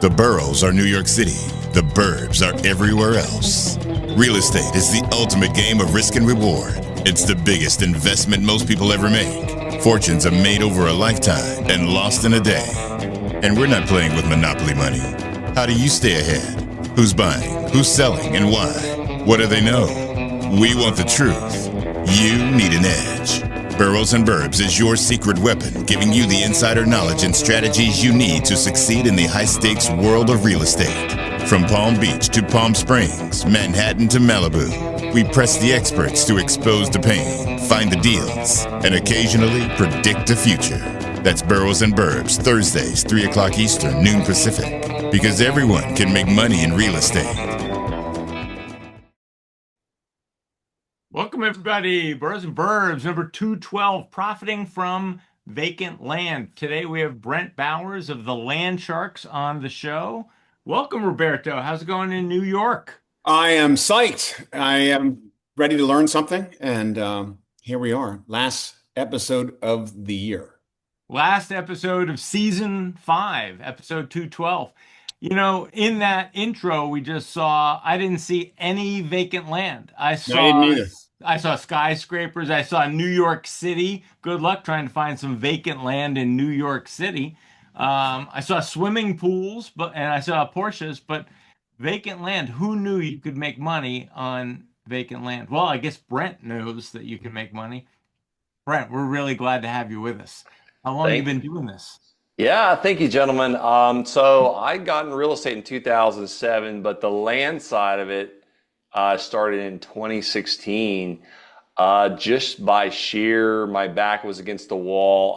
The boroughs are New York City. The burbs are everywhere else. Real estate is the ultimate game of risk and reward. It's the biggest investment most people ever make. Fortunes are made over a lifetime and lost in a day. And we're not playing with Monopoly money. How do you stay ahead? Who's buying? Who's selling? And why? What do they know? We want the truth. You need an edge. Boroughs and Burbs is your secret weapon, giving you the insider knowledge and strategies you need to succeed in the high-stakes world of real estate. From Palm Beach to Palm Springs, Manhattan to Malibu, we press the experts to expose the pain, find the deals, and occasionally predict the future. That's Boroughs and Burbs, Thursdays, 3 o'clock Eastern, noon Pacific. Because everyone can make money in real estate. Welcome, everybody. Boroughs and Burbs, number 212, profiting from vacant land. Today we have Brent Bowers of the Land Sharks on the show. Welcome, Roberto. How's it going in New York? I am psyched. I am ready to learn something. And here we are, last episode of the year. Last episode of season 5, episode 212. You know, in that intro we just saw, I didn't see any vacant land. I didn't either. saw skyscrapers. I saw New York City. Good luck trying to find some vacant land in New York City. I saw swimming pools, and I saw Porsches, but vacant land. Who knew you could make money on vacant land? Well, I guess Brent knows that you can make money. Brent, we're really glad to have you with us. How long have you been doing this? Yeah, thank you, gentlemen. So I got in real estate in 2007, but the land side of it started in 2016. Just by sheer, my back was against the wall.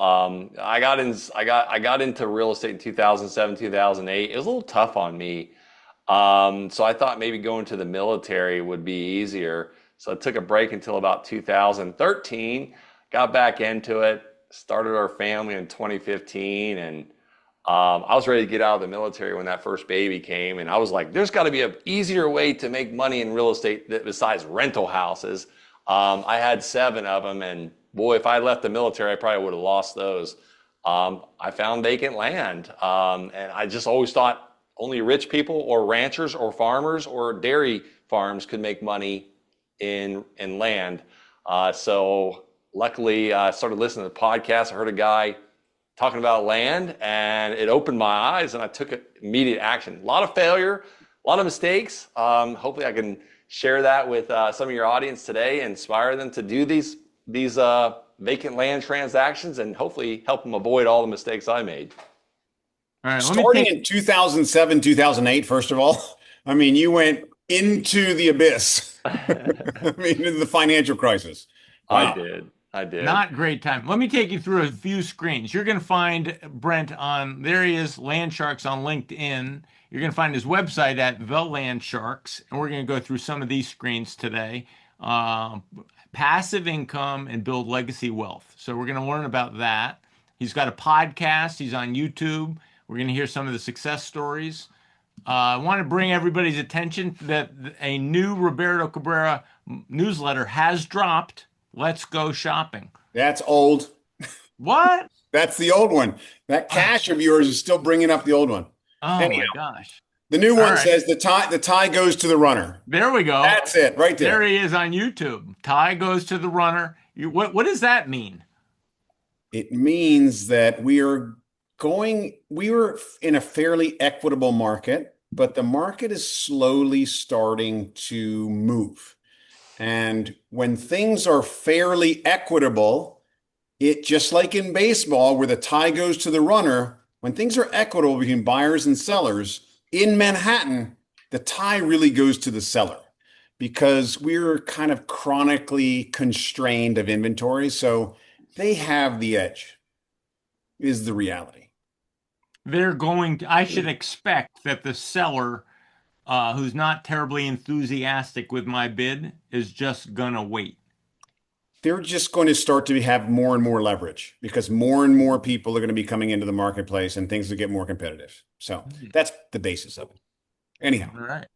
I got into real estate in 2007, 2008. It was a little tough on me. So I thought maybe going to the military would be easier. So I took a break until about 2013, got back into it. Started our family in 2015, and I was ready to get out of the military when that first baby came, and I was like, there's got to be an easier way to make money in real estate besides rental houses. I had 7 of them, and boy, if I left the military, I probably would have lost those. I found vacant land, and I just always thought only rich people or ranchers or farmers or dairy farms could make money in land. So luckily, I started listening to the podcast. I heard a guy talking about land, and it opened my eyes, and I took immediate action. A lot of failure, a lot of mistakes. Hopefully, I can share that with some of your audience today, inspire them to do these vacant land transactions, and hopefully help them avoid all the mistakes I made. All right, starting in 2007, 2008, first of all, I mean, you went into the abyss. I mean, into the financial crisis. Wow. I did. Not great time. Let me take you through a few screens. You're going to find Brent there he is, Land Sharks on LinkedIn. You're going to find his website at The Land Sharks. And we're going to go through some of these screens today. Passive income and build legacy wealth. So we're going to learn about that. He's got a podcast. He's on YouTube. We're going to hear some of the success stories. I want to bring everybody's attention that a new Roberto Cabrera newsletter has dropped. Let's go shopping. That's old. What? That's the old one. That cash of yours is still bringing up the old one. Oh, anyhow, my gosh. The new one says the tie goes to the runner. There we go. That's it right there. There he is on YouTube. Tie goes to the runner. What does that mean? It means that we were in a fairly equitable market, but the market is slowly starting to move. And when things are fairly equitable, it just like in baseball, where the tie goes to the runner, when things are equitable between buyers and sellers in Manhattan, the tie really goes to the seller because we're kind of chronically constrained of inventory. So they have the edge, is the reality. I should expect that the seller who's not terribly enthusiastic with my bid is just gonna wait. They're just going to start to have more and more leverage because more and more people are going to be coming into the marketplace and things will get more competitive. So that's the basis of it. Anyhow, all right.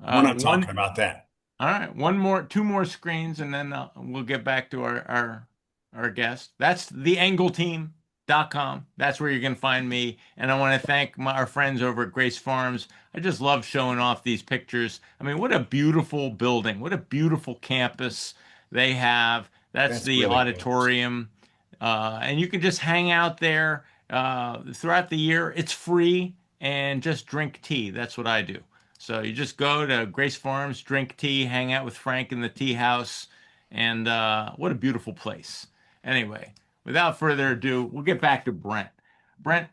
We're not talking about that. All right, 2 more screens, and then we'll get back to our guest. That's the Engel team. com. That's where you're going to find me. And I want to thank our friends over at Grace Farms. I just love showing off these pictures. I mean, what a beautiful building. What a beautiful campus they have. That's That's the really good. auditorium. And you can just hang out there throughout the year. It's free and just drink tea. That's what I do. So you just go to Grace Farms, drink tea, hang out with Frank in the tea house. And what a beautiful place. Anyway, without further ado, we'll get back to Brent. Brent,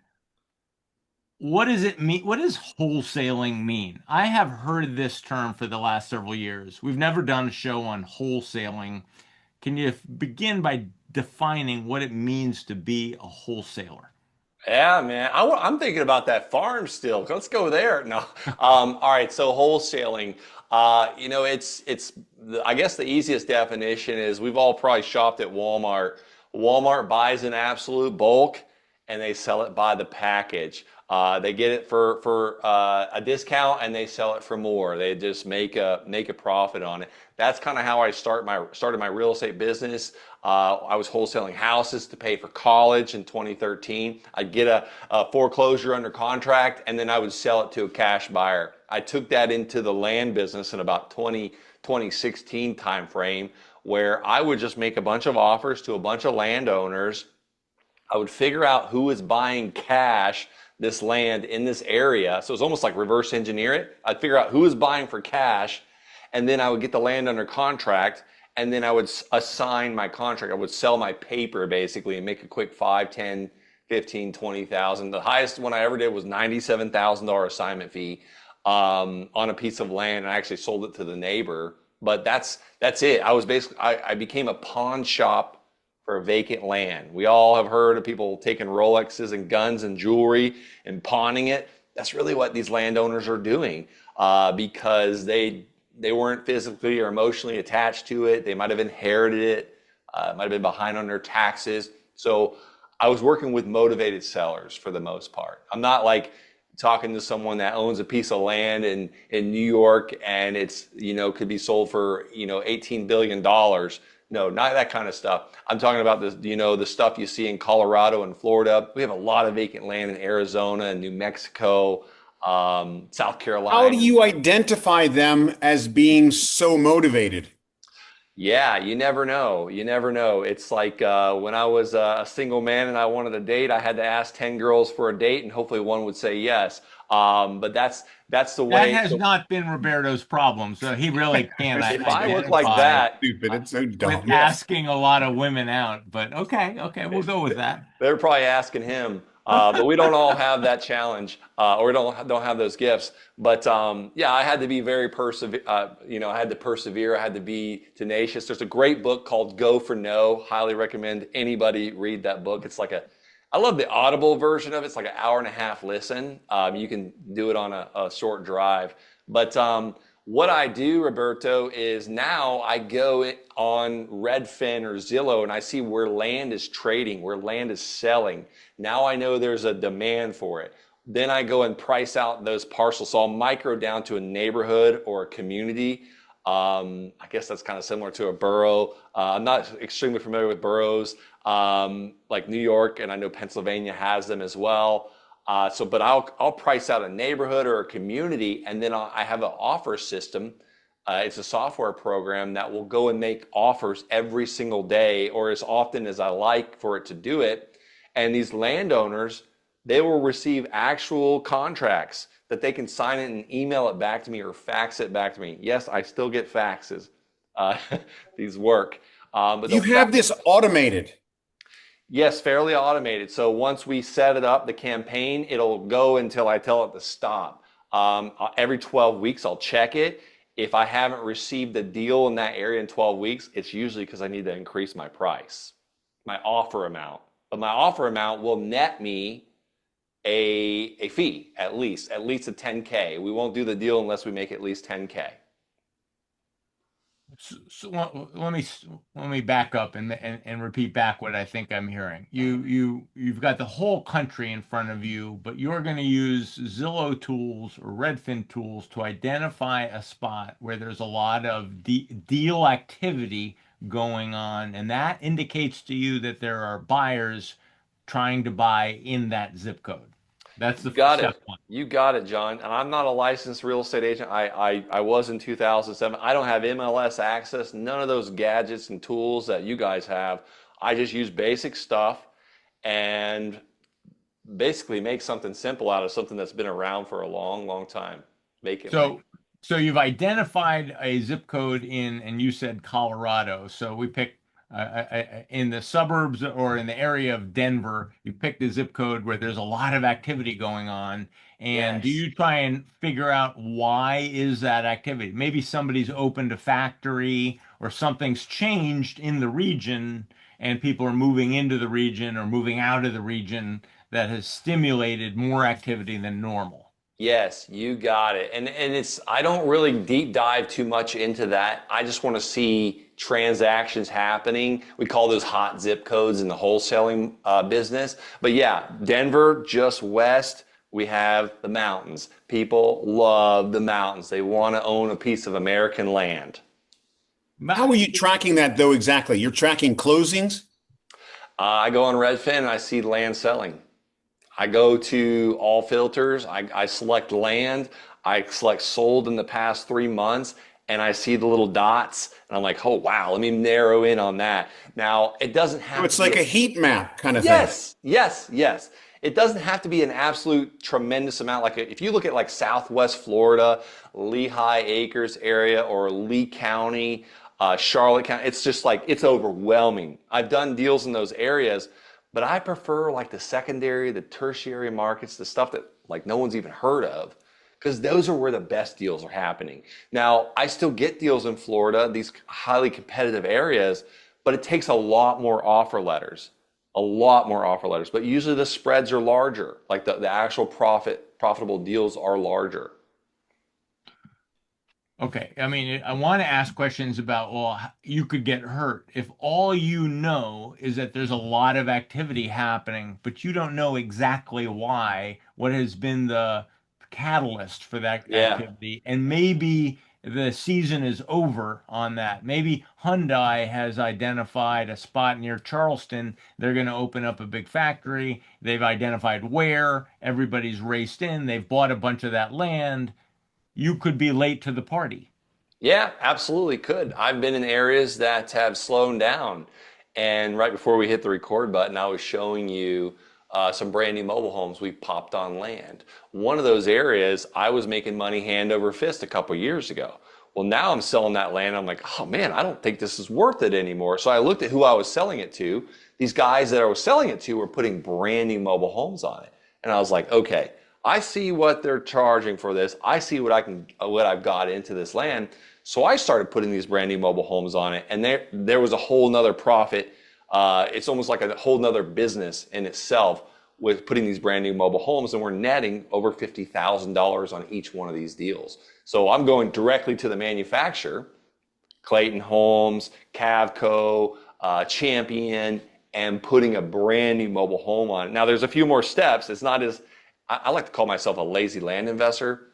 what does it mean? What does wholesaling mean? I have heard this term for the last several years. We've never done a show on wholesaling. Can you begin by defining what it means to be a wholesaler? Yeah, man. I'm thinking about that farm still. Let's go there. No. All right. So wholesaling. I guess the easiest definition is we've all probably shopped at Walmart. Walmart buys in absolute bulk, and they sell it by the package. They get it for a discount, and they sell it for more. They just make a profit on it. That's kind of how I started my real estate business. I was wholesaling houses to pay for college in 2013. I'd get a foreclosure under contract, and then I would sell it to a cash buyer. I took that into the land business in about 2016 timeframe, where I would just make a bunch of offers to a bunch of landowners. I would figure out who is buying cash this land in this area. So it's almost like reverse engineer it. I'd figure out who is buying for cash, and then I would get the land under contract, and then I would assign my contract. I would sell my paper basically and make a quick 5, 10, 15, 20,000. The highest one I ever did was $97,000 assignment fee on a piece of land, and I actually sold it to the neighbor. But that's it. I became a pawn shop for vacant land. We all have heard of people taking Rolexes and guns and jewelry and pawning it. That's really what these landowners are doing because they weren't physically or emotionally attached to it. They might have inherited it, might have been behind on their taxes. So I was working with motivated sellers for the most part. I'm not like talking to someone that owns a piece of land in New York and it's, could be sold for, $18 billion. No, not that kind of stuff. I'm talking about this, the stuff you see in Colorado and Florida. We have a lot of vacant land in Arizona and New Mexico, South Carolina. How do you identify them as being so motivated? Yeah, you never know. You never know. It's like when I was a single man and I wanted a date, I had to ask 10 girls for a date and hopefully one would say yes. But that's the way. That has not been Roberto's problem, so he really can't If I look like identify that, Stupid. It's so dumb. with asking a lot of women out. But okay, we'll go with that. they're probably asking him. But we don't all have that challenge, or we don't have those gifts. But yeah, I had to be very I had to persevere. I had to be tenacious. There's a great book called Go for No. Highly recommend anybody read that book. I love the Audible version of it. It's like an hour and a half listen. You can do it on a short drive. But what I do, Roberto, is now I go on Redfin or Zillow and I see where land is trading, where land is selling. Now I know there's a demand for it. Then I go and price out those parcels. So I'll micro down to a neighborhood or a community. I guess that's kind of similar to a borough. I'm not extremely familiar with boroughs like New York, and I know Pennsylvania has them as well. But I'll price out a neighborhood or a community, and then I have an offer system. It's a software program that will go and make offers every single day, or as often as I like for it to do it. And these landowners, they will receive actual contracts that they can sign it and email it back to me or fax it back to me. Yes, I still get faxes. These work. But You have this automated. Yes, fairly automated. So once we set it up, the campaign, it'll go until I tell it to stop. Every 12 weeks, I'll check it. If I haven't received a deal in that area in 12 weeks, it's usually because I need to increase my price, my offer amount. But my offer amount will net me a fee, at least a 10K. We won't do the deal unless we make at least 10K. So let me back up and repeat back what I think I'm hearing. You've got the whole country in front of you, but you're going to use Zillow tools or Redfin tools to identify a spot where there's a lot of deal activity going on, and that indicates to you that there are buyers trying to buy in that zip code. That's the Got step it. one. You got it, John. And I'm not a licensed real estate agent. I was in 2007. I don't have MLS access, none of those gadgets and tools that you guys have. I just use basic stuff and basically make something simple out of something that's been around for a long, long time. Make it. So you've identified a zip code and you said Colorado. So we picked in the suburbs or in the area of Denver, you picked a zip code where there's a lot of activity going on. And do Yes. you try and figure out why is that activity? Maybe somebody's opened a factory or something's changed in the region and people are moving into the region or moving out of the region that has stimulated more activity than normal. Yes, you got it. And it's I don't really deep dive too much into that. I just want to see transactions happening. We call those hot zip codes in the wholesaling business. But yeah, Denver, just west, we have the mountains. People love the mountains. They want to own a piece of American land. How are you tracking that though exactly? You're tracking closings? I go on Redfin and I see land selling. I go to all filters. I select land. I select sold in the past 3 months, and I see the little dots, and I'm like, oh wow, let me narrow in on that. Now it doesn't have. So it's like a heat map kind of thing. Yes, yes, yes. It doesn't have to be an absolute tremendous amount. Like if you look at like Southwest Florida, Lehigh Acres area, or Lee County, Charlotte County, it's just like it's overwhelming. I've done deals in those areas. But I prefer like the secondary, the tertiary markets, the stuff that like no one's even heard of, because those are where the best deals are happening. Now, I still get deals in Florida, these highly competitive areas, but it takes a lot more offer letters, but usually the spreads are larger, like the actual profitable deals are larger. Okay, I mean, I want to ask questions about, well, you could get hurt if all you know is that there's a lot of activity happening, but you don't know exactly why, what has been the catalyst for that Yeah. activity, and maybe the season is over on that. Maybe Hyundai has identified a spot near Charleston. They're going to open up a big factory. They've identified where, everybody's raced in, they've bought a bunch of that land. You could be late to the party. Yeah, absolutely could. I've been in areas that have slowed down. And right before we hit the record button, I was showing you some brand new mobile homes we popped on land. One of those areas, I was making money hand over fist a couple years ago. Well, now I'm selling that land. I'm like, oh man, I don't think this is worth it anymore. So I looked at who I was selling it to. These guys that I was selling it to were putting brand new mobile homes on it. And I was like, okay, I see what they're charging for this. I see what I've got into this land. So I started putting these brand new mobile homes on it, and there was a whole nother profit. It's almost like a whole nother business in itself with putting these brand new mobile homes, and we're netting over $50,000 on each one of these deals. So I'm going directly to the manufacturer, Clayton Homes, Cavco, Champion, and putting a brand new mobile home on it. Now there's a few more steps. It's not as I like to call myself a lazy land investor.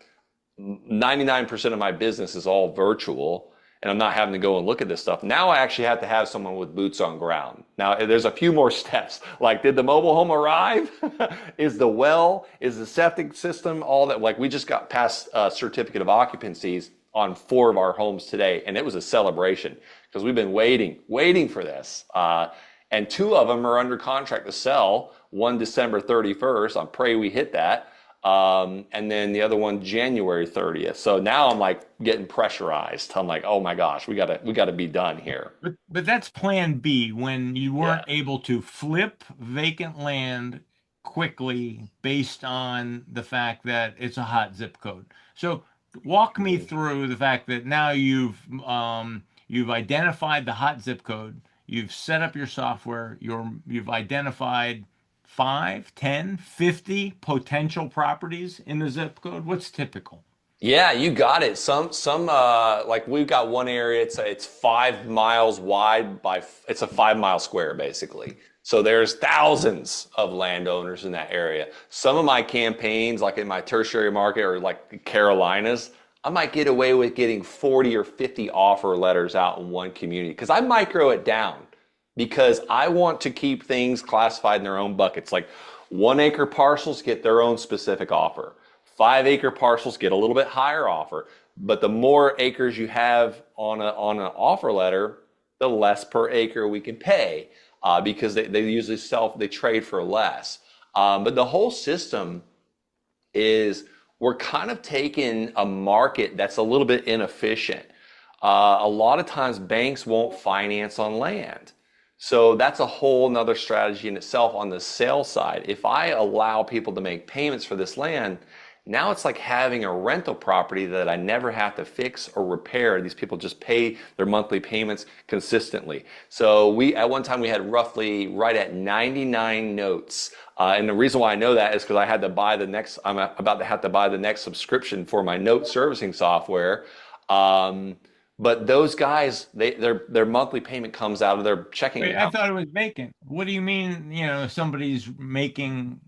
99% of my business is all virtual, and I'm not having to go and look at this stuff. Now I actually have to have someone with boots on ground. Now there's a few more steps. Like, did the mobile home arrive? Is the well, is the septic system, all that? Like, we just got past certificate of occupancies on 4 of our homes today, and it was a celebration because we've been waiting for this. And 2 of them are under contract to sell. One December 31st. I pray we hit that. And then the other one January 30th. So now I'm like getting pressurized. I'm like, oh my gosh, we gotta be done here. But that's plan B when you weren't able to flip vacant land quickly based on the fact that it's a hot zip code. So walk me through the fact that now you've identified the hot zip code, you've set up your software, you've identified 5, 10, 50 potential properties in the zip code? What's typical? Yeah, you got it. Some like we've got one area. It's 5 miles wide it's a 5-mile square basically. So there's thousands of landowners in that area. Some of my campaigns, like in my tertiary market or like the Carolinas, I might get away with getting 40 or 50 offer letters out in one community because I micro it down because I want to keep things classified in their own buckets. Like 1-acre parcels get their own specific offer. 5-acre parcels get a little bit higher offer. But the more acres you have on an offer letter, the less per acre we can pay, because they usually they trade for less. But the whole system is, we're kind of taking a market that's a little bit inefficient. A lot of times banks won't finance on land. So that's a whole nother strategy in itself on the sale side. If I allow people to make payments for this land, now it's like having a rental property that I never have to fix or repair. These people just pay their monthly payments consistently. So at one time we had roughly right at 99 notes. And the reason why I know that is because I'm about to have to buy the next subscription for my note servicing software. But those guys, their monthly payment comes out of their checking account. I thought it was vacant. What do you mean, somebody's making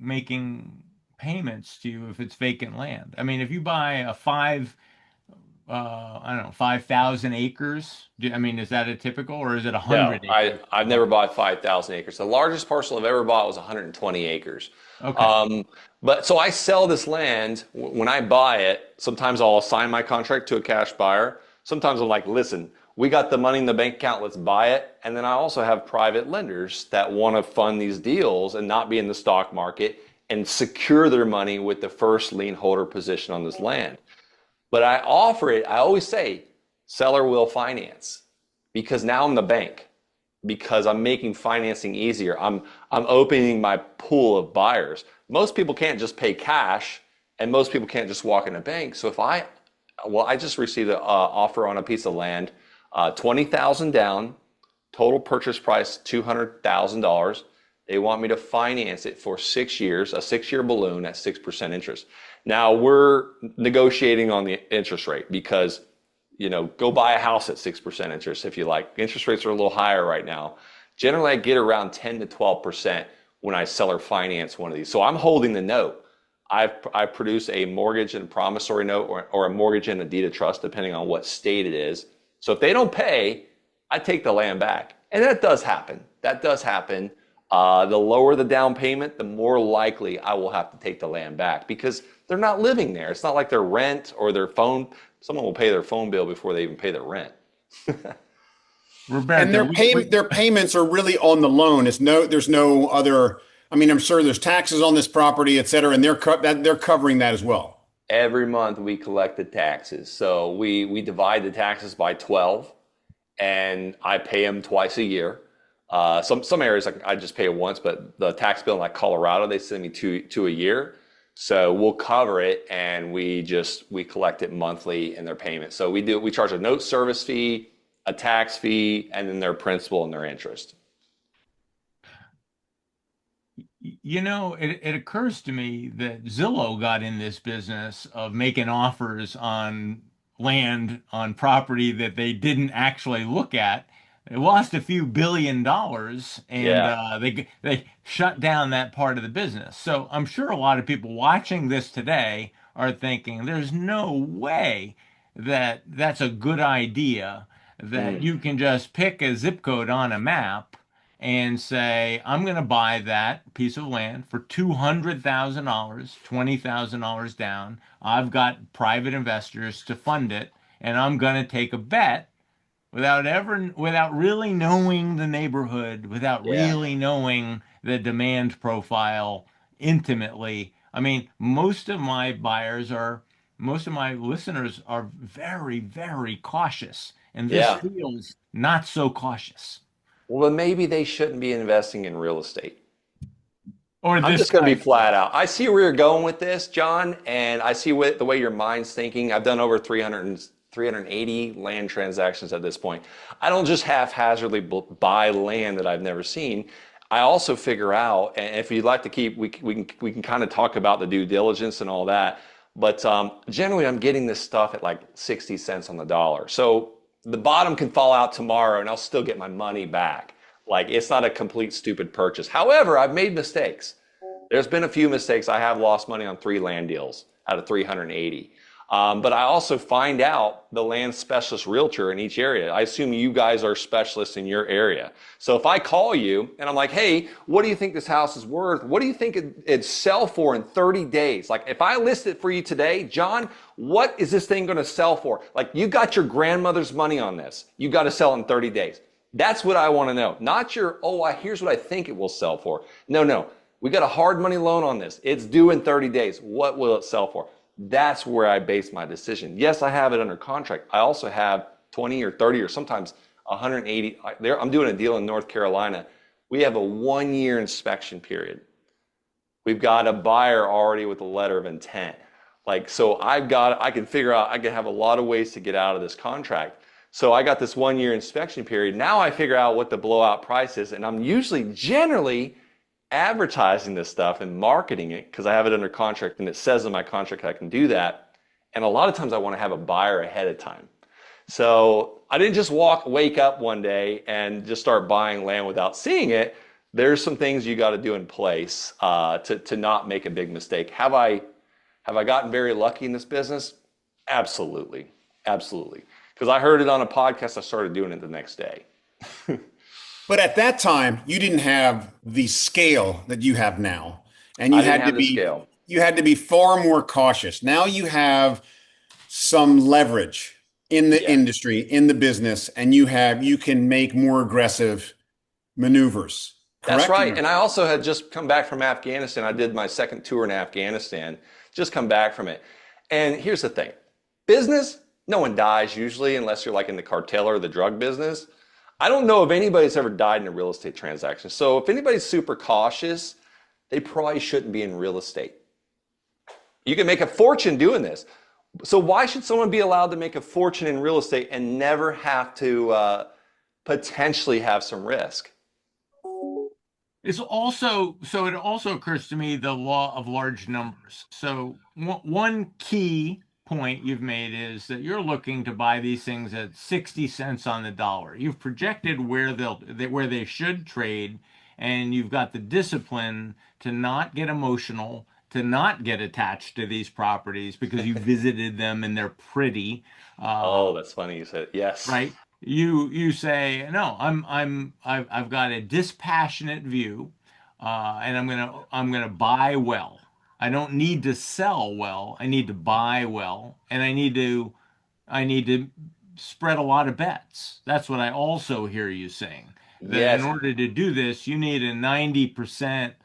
payments to you if it's vacant land? I mean, if you buy a 5,000 acres, is that a typical, or is it 100 No, acres? I've never bought 5,000 acres. The largest parcel I've ever bought was 120 acres. Okay. But so I sell this land. When I buy it, sometimes I'll assign my contract to a cash buyer. Sometimes I'm like, listen, we got the money in the bank account, let's buy it. And then I also have private lenders that want to fund these deals and not be in the stock market and secure their money with the first lien holder position on this land. But I always say, seller will finance, because now I'm the bank, because I'm making financing easier. I'm opening my pool of buyers. Most people can't just pay cash, and most people can't just walk in a bank. So I just received an offer on a piece of land, $20,000 down, total purchase price $200,000. They want me to finance it for 6 years, a 6-year balloon at 6% interest. Now we're negotiating on the interest rate, because, go buy a house at 6% interest if you like. Interest rates are a little higher right now. Generally, I get around 10 to 12% when I seller finance one of these. So I'm holding the note. I produce a mortgage and promissory note, or a mortgage and a deed of trust, depending on what state it is. So if they don't pay, I take the land back. And that does happen. The lower the down payment, the more likely I will have to take the land back, because they're not living there. It's not like their rent or their phone. Someone will pay their phone bill before they even pay their rent. And their payments are really on the loan. There's no other. I'm sure there's taxes on this property, et cetera, and they're covering that as well. Every month we collect the taxes. So we divide the taxes by 12, and I pay them twice a year. Some areas I just pay it once, but the tax bill in like Colorado, they send me two a year. So we'll cover it, and we collect it monthly in their payment. So we charge a note service fee, a tax fee, and then their principal and their interest. It occurs to me that Zillow got in this business of making offers on land, on property that they didn't actually look at. They lost a few $1 billion, and they shut down that part of the business. So I'm sure a lot of people watching this today are thinking, there's no way that that's a good idea, that you can just pick a zip code on a map and say, I'm going to buy that piece of land for $200,000, $20,000 down. I've got private investors to fund it, and I'm going to take a bet without really knowing the neighborhood, without really knowing the demand profile intimately. Most of my listeners are very, very cautious, and this feels not so cautious. Well, then maybe they shouldn't be investing in real estate. I'm just going to be flat out. I see where you're going with this, John, and I see the way your mind's thinking. I've done over 380 land transactions at this point. I don't just haphazardly buy land that I've never seen. I also figure out, and if you'd like to keep, we can kind of talk about the due diligence and all that. But generally, I'm getting this stuff at like 60 cents on the dollar. So the bottom can fall out tomorrow, and I'll still get my money back. Like, it's not a complete stupid purchase. However, I've made mistakes. There's been a few mistakes. I have lost money on 3 land deals out of 380. But I also find out the land specialist realtor in each area. I assume you guys are specialists in your area. So if I call you and I'm like, hey, what do you think this house is worth? What do you think it'd sell for in 30 days? Like if I list it for you today, John, what is this thing going to sell for? Like you got your grandmother's money on this. You got to sell in 30 days. That's what I want to know. Not your, here's what I think it will sell for. No. We got a hard money loan on this. It's due in 30 days. What will it sell for? That's where I base my decision. Yes, I have it under contract. I also have 20 or 30 or sometimes 180. I'm doing a deal in North Carolina. We have a 1-year inspection period. We've got a buyer already with a letter of intent. So I can figure out, I can have a lot of ways to get out of this contract. So I got this 1-year inspection period. Now I figure out what the blowout price is, and I'm generally advertising this stuff and marketing it because I have it under contract and it says in my contract I can do that. And a lot of times I want to have a buyer ahead of time. So I didn't just wake up one day and just start buying land without seeing it. There's some things you got to do in place to not make a big mistake. Have I gotten very lucky in this business? Absolutely. Because I heard it on a podcast, I started doing it the next day. But at that time, you didn't have the scale that you have now, and you had to be far more cautious. Now you have some leverage in the industry, in the business, and you can make more aggressive maneuvers. Correct? That's right. And I also had just come back from Afghanistan. I did my second tour in Afghanistan, just come back from it. And here's the thing. Business, no one dies usually unless you're like in the cartel or the drug business. I don't know if anybody's ever died in a real estate transaction. So if anybody's super cautious, they probably shouldn't be in real estate. You can make a fortune doing this. So why should someone be allowed to make a fortune in real estate and never have to potentially have some risk? It also occurs to me the law of large numbers. So one key point you've made is that you're looking to buy these things at 60 cents on the dollar. You've projected where they should trade, and you've got the discipline to not get emotional, to not get attached to these properties because you visited them and they're pretty. That's funny you said it. Yes. Right. You say, no, I've got a dispassionate view, and I'm gonna buy well. I don't need to sell well. I need to buy well, and I need to spread a lot of bets. That's what I also hear you saying. That Yes. in order to do this, you need a 90%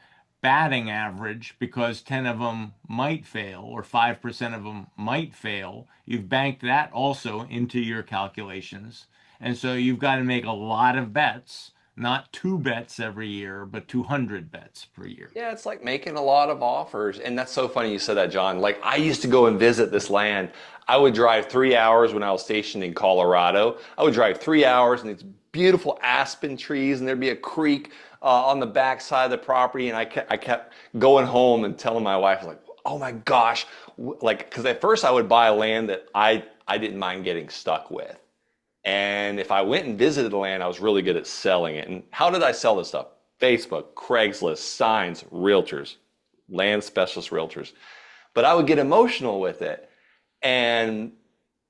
batting average because 10 of them might fail or 5% of them might fail. You've banked that also into your calculations. And so you've got to make a lot of bets, not 2 bets every year, but 200 bets per year. Yeah, it's like making a lot of offers. And that's so funny you said that, John. Like I used to go and visit this land. I would drive 3 hours when I was stationed in Colorado. I would drive 3 hours and these beautiful aspen trees, and there'd be a creek on the back side of the property. And I kept going home and telling my wife, like, oh my gosh, like, because at first I would buy land that I didn't mind getting stuck with. And if I went and visited the land, I was really good at selling it. And how did I sell this stuff? Facebook, Craigslist, signs, realtors, land specialist realtors. But I would get emotional with it. And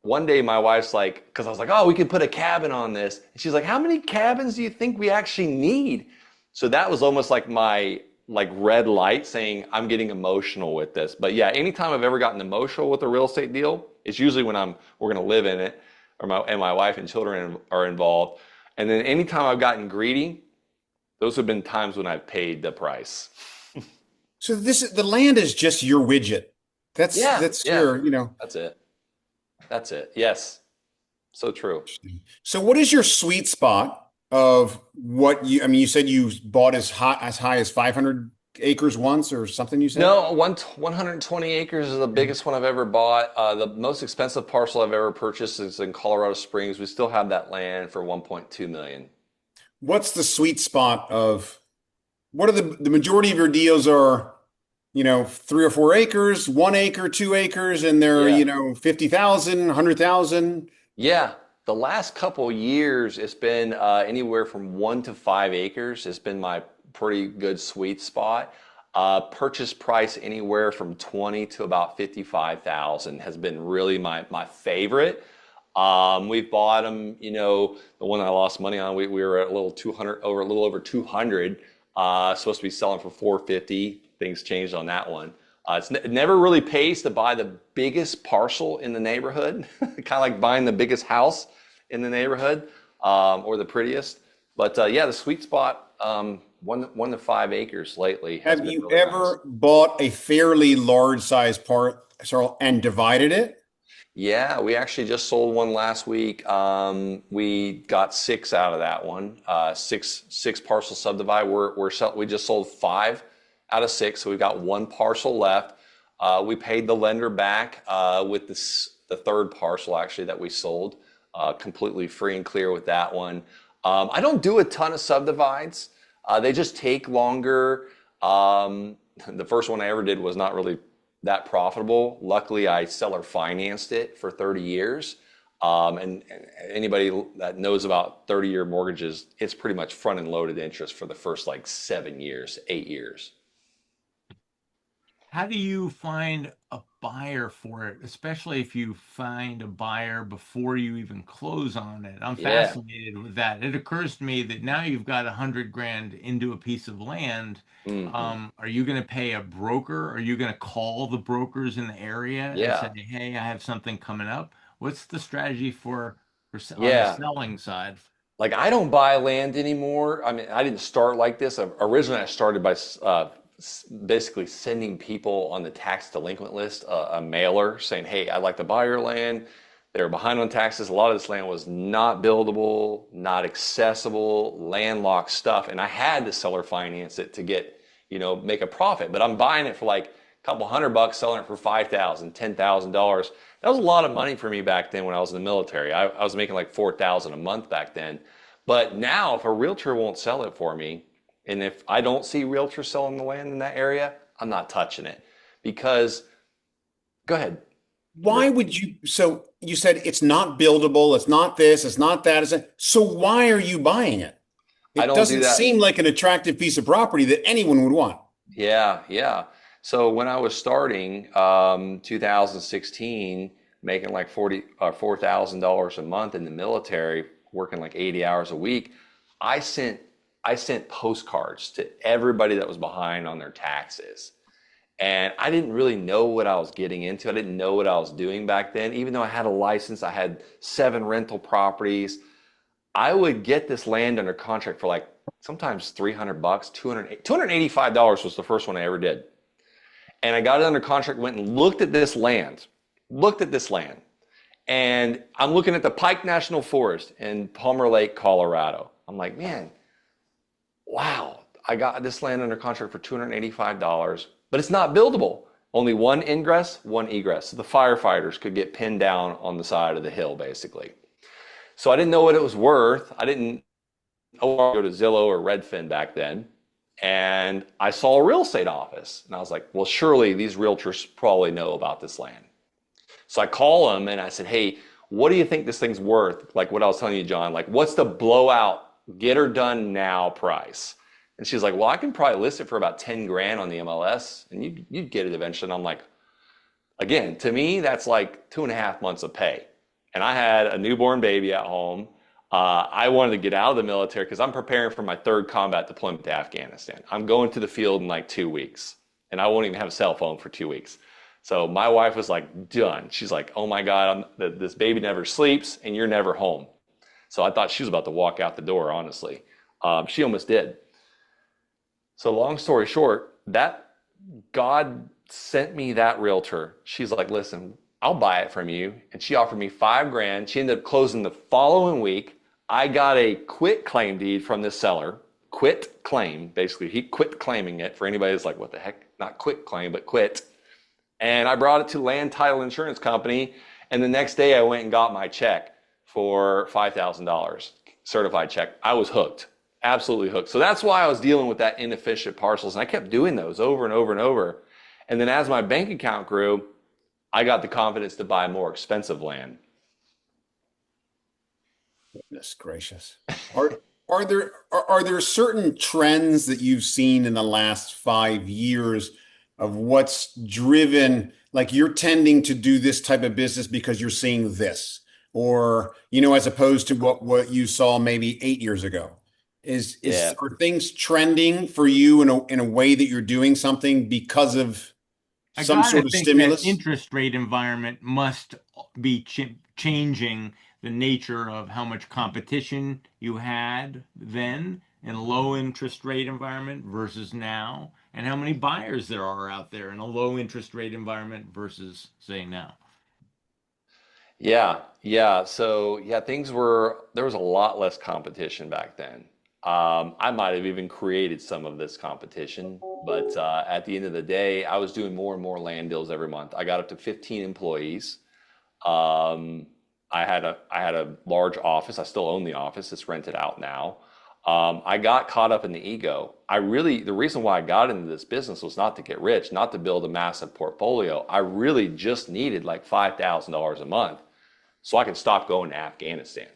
one day my wife's like, because I was like, oh, we could put a cabin on this. And she's like, how many cabins do you think we actually need? So that was almost like my red light saying I'm getting emotional with this. But yeah, anytime I've ever gotten emotional with a real estate deal, it's usually when we're going to live in it, or my wife and children are involved. And then anytime I've gotten greedy, those have been times when I've paid the price. So the land is just your widget. That's your, That's it. Yes. So true. So what is your sweet spot of you said you bought as high as 500 acres once or something you said? No, 120 acres is the biggest one I've ever bought. The most expensive parcel I've ever purchased is in Colorado Springs. We still have that land for $1.2 million. What's the sweet spot of what are the majority of your deals are, 3 or 4 acres, 1 acre, 2 acres, and they're, 50,000, 100,000. Yeah. The last couple of years, it's been anywhere from 1 to 5 acres. It's been my pretty good sweet spot. Purchase price anywhere from 20 to about 55,000 has been really my favorite. We've bought them, the one I lost money on, we were at a little 200, a little over 200, supposed to be selling for 450. Things changed on that one. It never really pays to buy the biggest parcel in the neighborhood, kind of like buying the biggest house in the neighborhood, or the prettiest. But yeah, the sweet spot, 1 to 5 acres lately has Have been you really ever nice. bought a fairly large size parcel and divided it? Yeah, we actually just sold one last week. We got 6 out of that one. Six parcel subdivide. We just sold 5 out of 6, so we've got 1 parcel left. We paid the lender back with the third parcel actually that we sold, completely free and clear with that one. I don't do a ton of subdivides. They just take longer. The first one I ever did was not really that profitable. Luckily, I seller financed it for 30 years. And anybody that knows about 30-year mortgages, it's pretty much front and loaded interest for the first like 7 years, 8 years. How do you find a buyer for it, especially if you find a buyer before you even close on it? I'm Yeah. fascinated with that. It occurs to me that now you've got 100 grand into a piece of land. Hmm. Are you going to pay a broker? Are you going to call the brokers in the area and say, Yeah. "Hey, I have something coming up"? What's the strategy on the Yeah. selling side? Like I don't buy land anymore. I mean, I didn't start like this. Originally, I started by basically sending people on the tax delinquent list a mailer saying, "Hey, I'd like to buy your land. They're behind on taxes. A lot of this land was not buildable, not accessible, landlocked stuff, and I had to seller finance it to get, make a profit. But I'm buying it for like a couple $100, selling it for $5,000, $10,000. That was a lot of money for me back then when I was in the military. I was making like 4,000 a month back then. But now, if a realtor won't sell it for me, and if I don't see realtors selling the land in that area, I'm not touching it because, go ahead, Why Rick. would you? So you said it's not buildable, it's not this, it's not that. So why are you buying it? I It don't do doesn't that. seem like an attractive piece of property that anyone would want. Yeah, yeah. So when I was starting, 2016, making like $4,000 a month in the military, working like 80 hours a week, I sent I sent postcards to everybody that was behind on their taxes. And I didn't really know what I was getting into. I didn't know what I was doing back then. Even though I had a license, I had 7 rental properties. I would get this land under contract for like sometimes $300, $285 was the first one I ever did. And I got it under contract, went and looked at this land. And I'm looking at the Pike National Forest in Palmer Lake, Colorado. I'm like, man, wow, I got this land under contract for $285, but it's not buildable. Only one ingress, one egress. So the firefighters could get pinned down on the side of the hill, basically. So I didn't know what it was worth. I didn't go to Zillow or Redfin back then. And I saw a real estate office. And I was like, well, surely these realtors probably know about this land. So I call them and I said, hey, what do you think this thing's worth? Like what I was telling you, John, like what's the blowout, get her done now price? And she's like, well, I can probably list it for about 10 grand on the MLS and you'd get it eventually. And I'm like, again, to me, that's like 2.5 months of pay. And I had a newborn baby at home. I wanted to get out of the military because I'm preparing for my 3rd combat deployment to Afghanistan. I'm going to the field in like 2 weeks, and I won't even have a cell phone for 2 weeks. So my wife was like, done. She's like, oh my God, this baby never sleeps, and you're never home. So I thought she was about to walk out the door, honestly. She almost did. So long story short, that God sent me that realtor. She's like, listen, I'll buy it from you. And she offered me 5 grand. She ended up closing the following week. I got a quit claim deed from the seller. Quit claim, basically. He quit claiming it. For anybody that's like, what the heck? Not quit claim, but quit. And I brought it to Land Title Insurance Company. And the next day I went and got my check for $5,000, certified check. I was hooked, absolutely hooked. So that's why I was dealing with that inefficient parcels. And I kept doing those over and over and over. And then as my bank account grew, I got the confidence to buy more expensive land. Goodness gracious. Are are there certain trends that you've seen in the last 5 years of what's driven, like you're tending to do this type of business because you're seeing this, or as opposed to what you saw maybe 8 years ago? Yeah. Are things trending for you in a way that you're doing something because of I some gotta sort of think that stimulus? interest rate environment must be changing the nature of how much competition you had then in a low interest rate environment versus now, and how many buyers there are out there in a low interest rate environment versus say now. Yeah, yeah. So yeah, there was a lot less competition back then. I might have even created some of this competition, but at the end of the day, I was doing more and more land deals every month. I got up to 15 employees. Um, I had a large office. I still own the office. It's rented out now. I got caught up in the ego. The reason why I got into this business was not to get rich, not to build a massive portfolio. I really just needed like $5,000 a month so I could stop going to Afghanistan.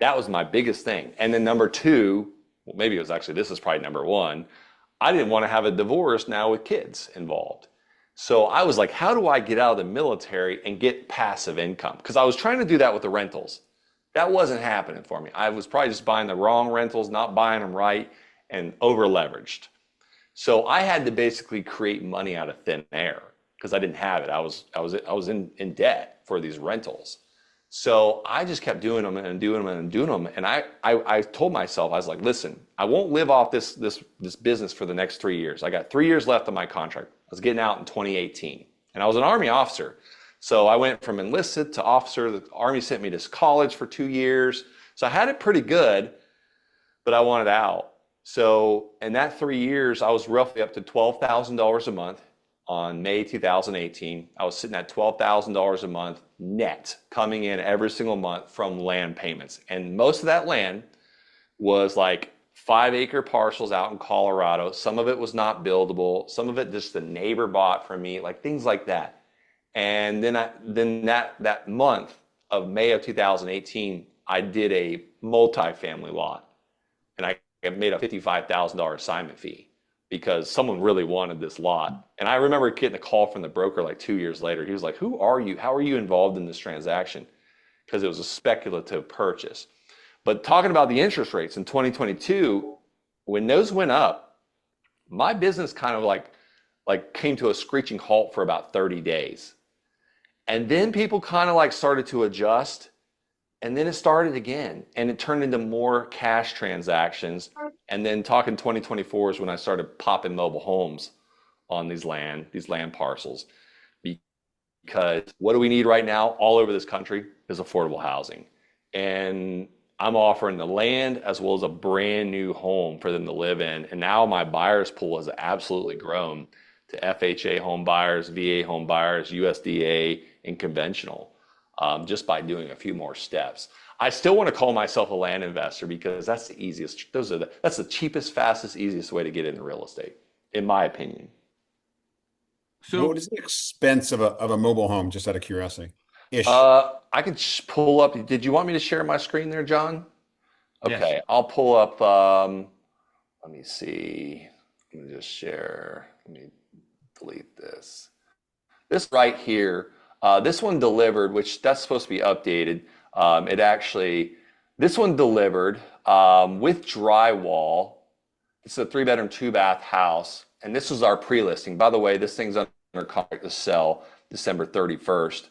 That was my biggest thing. And then number two, well, maybe it was actually, this is probably number one. I didn't want to have a divorce now with kids involved. So I was like, how do I get out of the military and get passive income? Because I was trying to do that with the rentals. That wasn't happening for me. I was probably just buying the wrong rentals, not buying them right, and over leveraged. So I had to basically create money out of thin air because I didn't have it. I was in debt for these rentals. So I just kept doing them and doing them and doing them. And I told myself, I was like, listen, I won't live off this business for the next 3 years. I got 3 years left on my contract. I was getting out in 2018 and I was an Army officer. So I went from enlisted to officer. The Army sent me to college for 2 years. So I had it pretty good, but I wanted out. So in that 3 years, I was roughly up to $12,000 a month. On May 2018, I was sitting at $12,000 a month net coming in every single month from land payments. And most of that land was like 5-acre parcels out in Colorado. Some of it was not buildable. Some of it just the neighbor bought from me, like things like that. And then that month of May of 2018, I did a multifamily lot and I made a $55,000 assignment fee because someone really wanted this lot. And I remember getting a call from the broker like 2 years later. He was like, who are you? How are you involved in this transaction? Because it was a speculative purchase. But talking about the interest rates in 2022, when those went up, my business kind of like came to a screeching halt for about 30 days. And then people kind of like started to adjust. And then it started again, and it turned into more cash transactions. And then talking 2024 is when I started popping mobile homes on these land parcels. Because what do we need right now all over this country is affordable housing. And I'm offering the land as well as a brand new home for them to live in. And now my buyers pool has absolutely grown to FHA home buyers, VA home buyers, USDA, and conventional. Just by doing a few more steps. I still want to call myself a land investor because that's the easiest. That's the cheapest, fastest, easiest way to get into real estate, in my opinion. So What is the expense of a mobile home, just out of curiosity? Ish. I can pull up. Did you want me to share my screen there, John? Okay, yes. I'll pull up. Let me see. Let me just share. Let me delete this. This right here. This one delivered, which that's supposed to be updated. This one delivered with drywall. It's a 3-bedroom, 2-bath house. And this was our pre-listing. By the way, this thing's under contract to sell December 31st.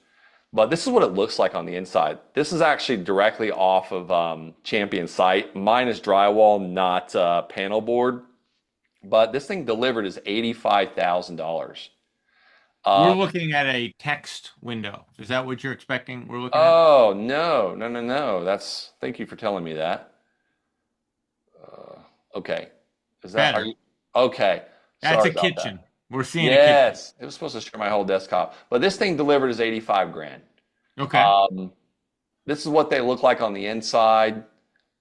But this is what it looks like on the inside. This is actually directly off of Champion site. Mine is drywall, not panel board. But this thing delivered is $85,000. We're looking at a text window. Is that what you're expecting? We're looking at? Oh, no. Thank you for telling me that. Okay. Is that, Better. okay. That's Sorry a about kitchen. that. We're seeing a kitchen. Yes. It was supposed to share my whole desktop, but this thing delivered is 85 grand. Okay. This is what they look like on the inside.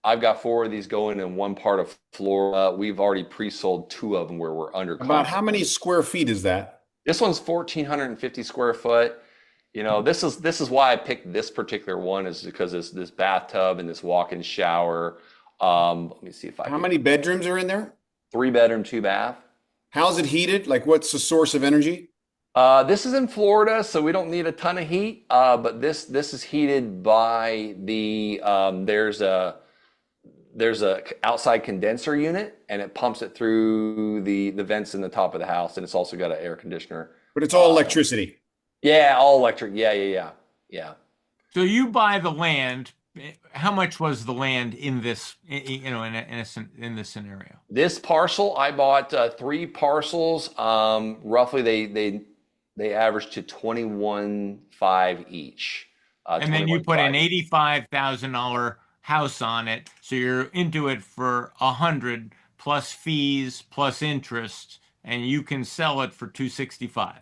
I've got 4 of these going in one part of Florida. We've already pre-sold 2 of them where we're under About contract. how many square feet is that? This one's 1,450 square foot. This is why I picked this particular one, is because it's this bathtub and this walk-in shower. Let me see if I How can. many bedrooms are in there? 3 bedroom, 2 bath. How's it heated? Like, what's the source of energy? This is in Florida, so we don't need a ton of heat. But this is heated by the there's a outside condenser unit, and it pumps it through the vents in the top of the house, and it's also got an air conditioner. But it's all electricity. Yeah, all electric. Yeah. So you buy the land. How much was the land in this, in this scenario? This parcel, I bought 3 parcels. Roughly, they average to 21.5 each. And then you put 21.5 an $85,000 house on it, so you're into it for 100 plus fees plus interest, and you can sell it for 265.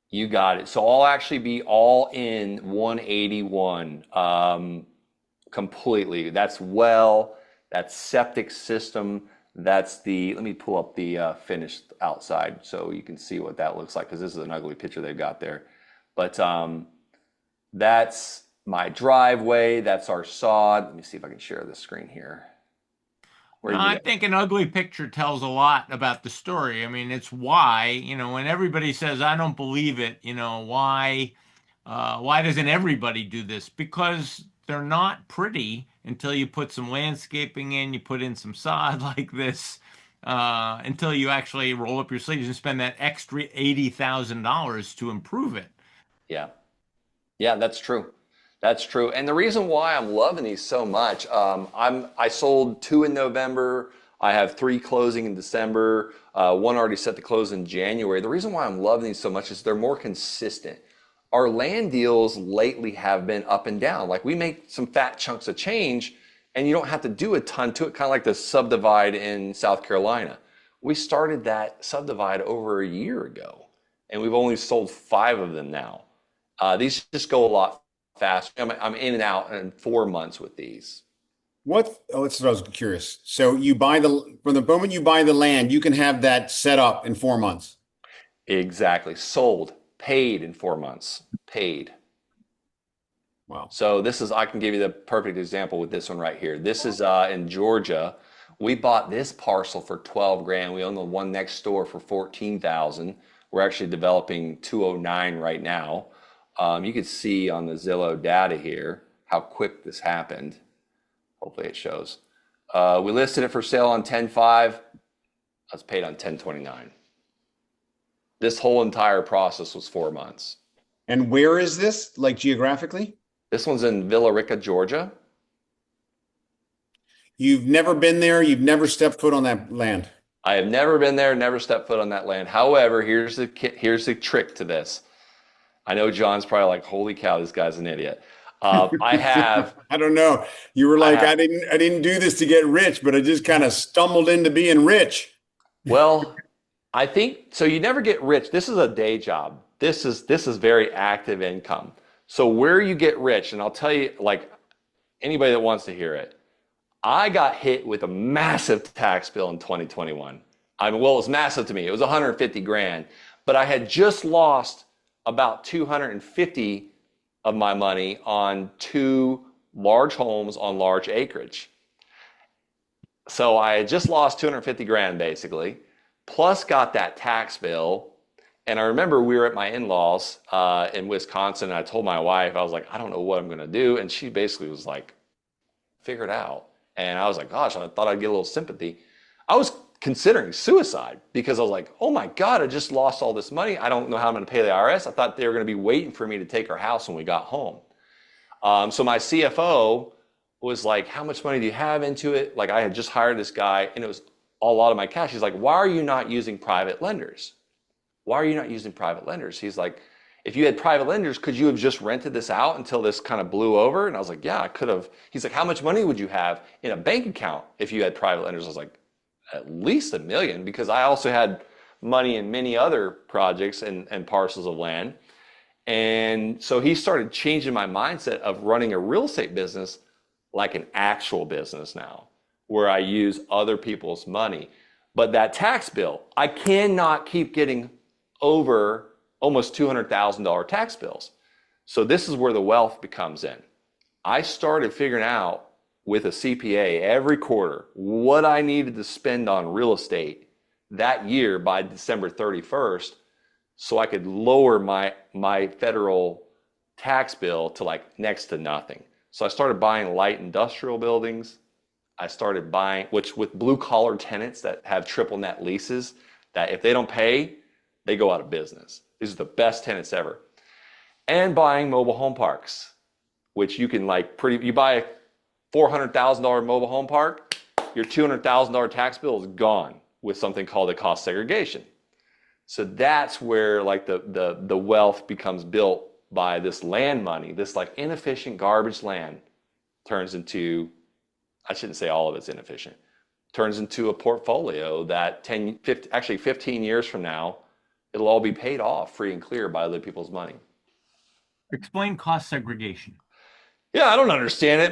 You got it. So I'll actually be all in 181 completely. That's septic system. Let me pull up the finished outside so you can see what that looks like, because this is an ugly picture they've got there. But that's my driveway. That's our sod. Let me see if I can share the screen here. I think an ugly picture tells a lot about the story. I mean, it's why, when everybody says, I don't believe it, why doesn't everybody do this? Because they're not pretty until you put some landscaping in, you put in some sod like this, until you actually roll up your sleeves and spend that extra $80,000 to improve it. Yeah. Yeah, that's true. That's true. And the reason why I'm loving these so much, I sold 2 in November. I have 3 closing in December. One already set to close in January. The reason why I'm loving these so much is they're more consistent. Our land deals lately have been up and down. Like, we make some fat chunks of change, and you don't have to do a ton to it, kind of like the subdivide in South Carolina. We started that subdivide over a year ago, and we've only sold 5 of them now. These just go a lot faster. I'm in and out in 4 months with these. That's what I was curious. So from the moment you buy the land, you can have that set up in 4 months. Exactly. Sold, paid in 4 months, paid. Wow. So I can give you the perfect example with this one right here. This is in Georgia. We bought this parcel for 12 grand. We own the one next door for 14,000. We're actually developing 209 right now. You can see on the Zillow data here how quick this happened. Hopefully it shows. We listed it for sale on 10.5. I was paid on 10.29. This whole entire process was 4 months. And where is this, like, geographically? This one's in Villa Rica, Georgia. You've never been there. You've never stepped foot on that land. I have never been there, never stepped foot on that land. However, here's the trick to this. I know John's probably like, holy cow, this guy's an idiot. I don't know. You were like, I didn't do this to get rich, but I just kind of stumbled into being rich. Well, I think so. You never get rich. This is a day job. This is very active income. So where you get rich, and I'll tell you, like, anybody that wants to hear it, I got hit with a massive tax bill in 2021. Well, it was massive to me. It was 150 grand, but I had just lost about 250 of my money on 2 large homes on large acreage. So I had just lost 250 grand basically, plus got that tax bill. And I remember we were at my in-laws in Wisconsin, and I told my wife, I was like, I don't know what I'm gonna do. And she basically was like, figure it out. And I was like, gosh, I thought I'd get a little sympathy. I was considering suicide because I was like, oh my God, I just lost all this money. I don't know how I'm going to pay the IRS. I thought they were going to be waiting for me to take our house when we got home. So my CFO was like, how much money do you have into it? Like, I had just hired this guy, and it was a lot of my cash. He's like, why are you not using private lenders? Why are you not using private lenders? He's like, if you had private lenders, could you have just rented this out until this kind of blew over? And I was like, yeah, I could have. He's like, how much money would you have in a bank account if you had private lenders? I was like, at least $1 million, because I also had money in many other projects and parcels of land. And so he started changing my mindset of running a real estate business like an actual business now, where I use other people's money. But that tax bill, I cannot keep getting over almost $200,000 tax bills. So this is where the wealth becomes in. I started figuring out with a CPA every quarter what I needed to spend on real estate that year by December 31st so I could lower my federal tax bill to like next to nothing. So I started buying light industrial buildings. I started buying, which with blue collar tenants that have triple net leases, that if they don't pay, they go out of business. These are the best tenants ever. And buying mobile home parks, which you can you buy a $400,000 mobile home park, your $200,000 tax bill is gone with something called a cost segregation. So that's where like the wealth becomes built by this land money, this like inefficient garbage land turns into, I shouldn't say all of it's inefficient, turns into a portfolio that 15 years from now, it'll all be paid off free and clear by other people's money. Explain cost segregation. Yeah, I don't understand it.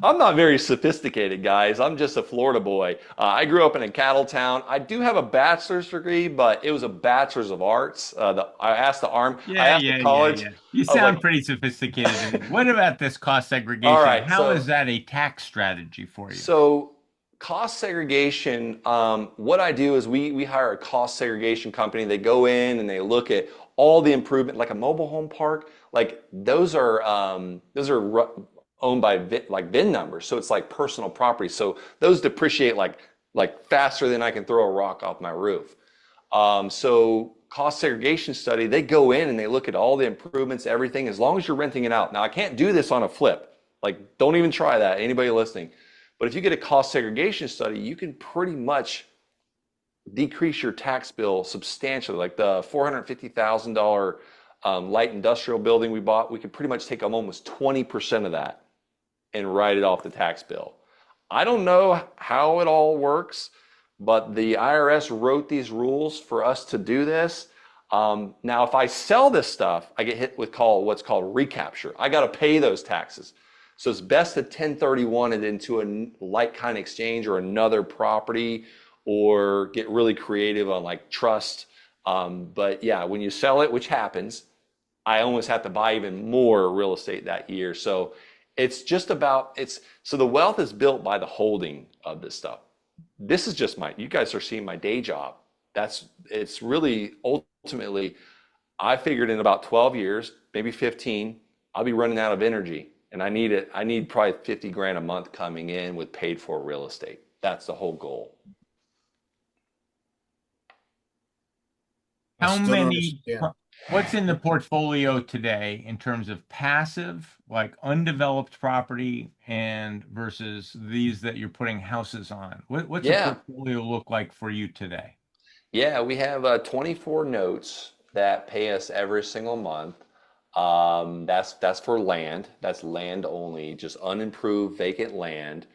I'm not very sophisticated, guys. I'm just a Florida boy. I grew up in a cattle town. I do have a bachelor's degree, but it was a bachelor's of arts. I asked the college. You sound pretty sophisticated to me. What about this cost segregation? All right, How is that a tax strategy for you? So cost segregation, what I do is we hire a cost segregation company. They go in and they look at all the improvement, like a mobile home park. Like those are owned by VIN numbers, so it's like personal property. So those depreciate like faster than I can throw a rock off my roof. So cost segregation study, they go in and they look at all the improvements, everything, as long as you're renting it out. Now I can't do this on a flip. Like don't even try that, anybody listening. But if you get a cost segregation study, you can pretty much decrease your tax bill substantially. Like the $450,000 light industrial building we bought, we could pretty much take almost 20% of that and write it off the tax bill. I don't know how it all works, but the IRS wrote these rules for us to do this. Now, if I sell this stuff, I get hit with what's called recapture. I got to pay those taxes. So it's best to 1031 it into a like-kind exchange or another property, or get really creative on like trust. But yeah, when you sell it, which happens, I almost have to buy even more real estate that year. So it's just about, so the wealth is built by the holding of this stuff. This is just you guys are seeing my day job. It's really ultimately, I figured in about 12 years, maybe 15, I'll be running out of energy. And I need probably 50 grand a month coming in with paid for real estate. That's the whole goal. What's in the portfolio today in terms of passive, like undeveloped property, and versus these that you're putting houses on? What's a portfolio look like for you today? Yeah, we have 24 notes that pay us every single month. That's for land. That's land only, just unimproved vacant land.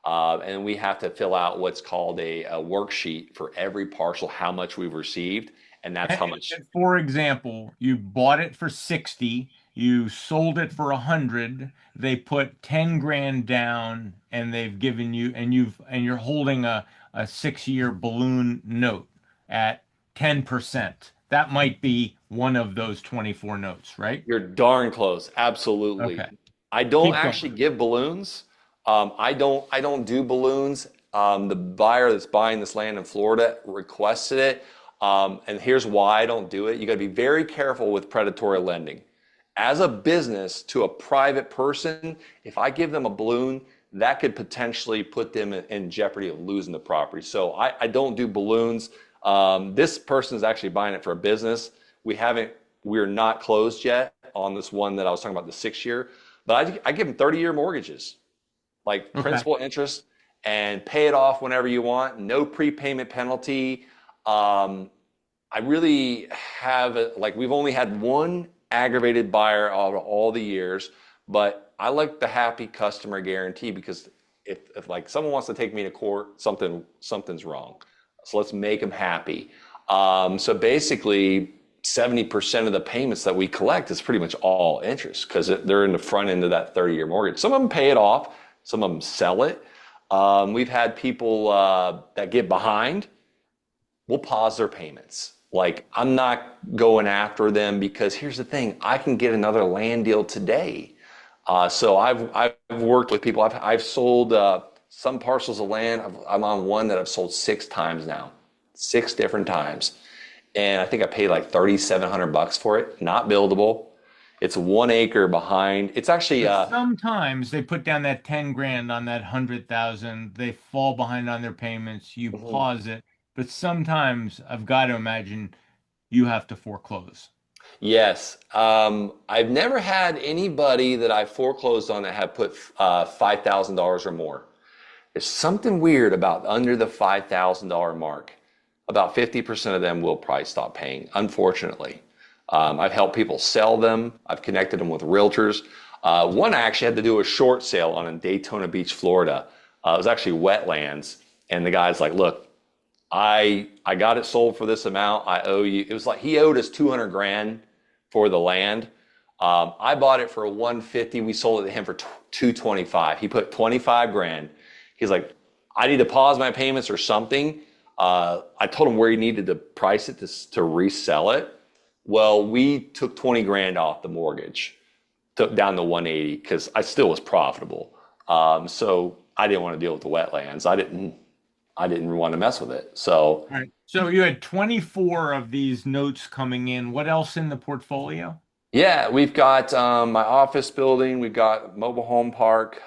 And we have to fill out what's called a worksheet for every parcel, how much we've received. And that's how much. For example, you bought it for 60, you sold it for 100, they put 10 grand down, and they've given you, and you're holding a 6-year balloon note at 10%. That might be one of those 24 notes, right? You're darn close. Absolutely. Okay. I don't actually give balloons. I don't do balloons. The buyer that's buying this land in Florida requested it. And here's why I don't do it. You got to be very careful with predatory lending. As a business to a private person, if I give them a balloon, that could potentially put them in jeopardy of losing the property. So I don't do balloons. This person is actually buying it for a business. We're not closed yet on this one that I was talking about, the 6-year, but I give them 30-year mortgages, like principal, interest, and pay it off whenever you want. No prepayment penalty. I really have we've only had one aggravated buyer out of all the years, but I like the happy customer guarantee, because if like someone wants to take me to court, something's wrong. So let's make them happy. So basically 70% of the payments that we collect is pretty much all interest, because they're in the front end of that 30-year mortgage. Some of them pay it off, some of them sell it. We've had people that get behind. We'll pause their payments. Like, I'm not going after them, because here's the thing, I can get another land deal today. So I've worked with people. I've sold some parcels of land. I'm on one that I've sold 6 times now, 6 different times, and I think I paid like $3,700 for it. Not buildable. It's 1 acre behind. It's actually But sometimes they put down that 10 grand on that 100,000. They fall behind on their payments. You mhm. pause it. But sometimes I've got to imagine you have to foreclose. Yes. I've never had anybody that I foreclosed on that had put $5,000 or more. There's something weird about under the $5,000 mark. About 50% of them will probably stop paying, unfortunately. I've helped people sell them. I've connected them with realtors. One I actually had to do a short sale on in Daytona Beach, Florida. It was actually wetlands. And the guy's like, look, I got it sold for this amount. I owe you. It was like he owed us 200 grand for the land. I bought it for 150. We sold it to him for 225. He put 25 grand. He's like, I need to pause my payments or something. I told him where he needed to price it to resell it. Well, we took 20 grand off the mortgage, took down to 180 because I still was profitable. So I didn't want to deal with the wetlands. I didn't want to mess with it. So All right. So you had 24 of these notes coming in. What else in the portfolio? yeah, we've got my office building, we've got mobile home park,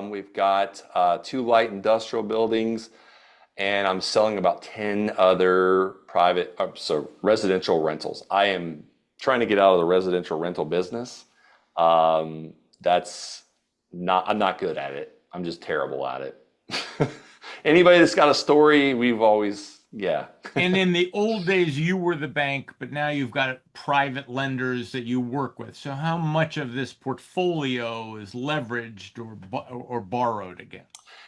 we've got 2 light industrial buildings, and I'm selling about 10 other residential rentals. I am trying to get out of the residential rental business. That's I'm not good at it. I'm just terrible at it. Anybody that's got a story, we've always, yeah. And in the old days, you were the bank, but now you've got private lenders that you work with. So how much of this portfolio is leveraged or borrowed again?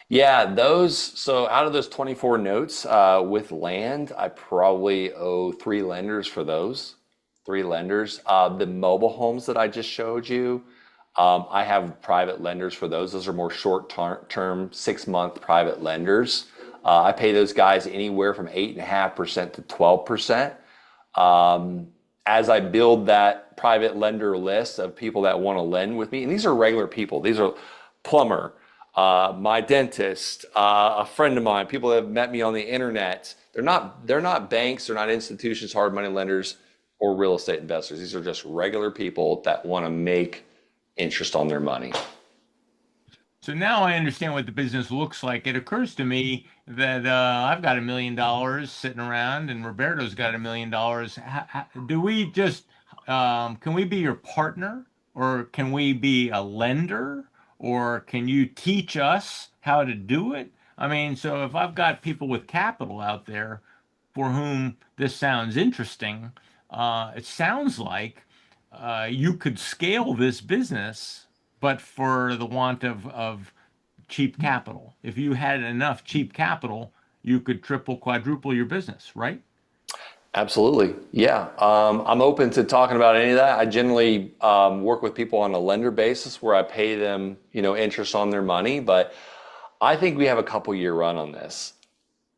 Yeah, so out of those 24 notes with land, I probably owe 3 lenders for those. 3 lenders. The mobile homes that I just showed you, I have private lenders for those. Those are more short-term, 6-month private lenders. I pay those guys anywhere from 8.5% to 12%. As I build that private lender list of people that want to lend with me, and these are regular people. These are plumber, my dentist, a friend of mine, people that have met me on the internet. They're not banks, they're not institutions, hard money lenders, or real estate investors. These are just regular people that want to make interest on their money. So now I understand what the business looks like. It occurs to me that I've got $1 million sitting around, and Roberto's got $1 million. Do we just can we be your partner, or can we be a lender, or can you teach us how to do it? I mean, so if I've got people with capital out there for whom this sounds interesting, it sounds like you could scale this business, but for the want of cheap capital. If you had enough cheap capital, you could triple, quadruple your business, right? Absolutely. Yeah. I'm open to talking about any of that. I generally work with people on a lender basis where I pay them, interest on their money, but I think we have a couple year run on this.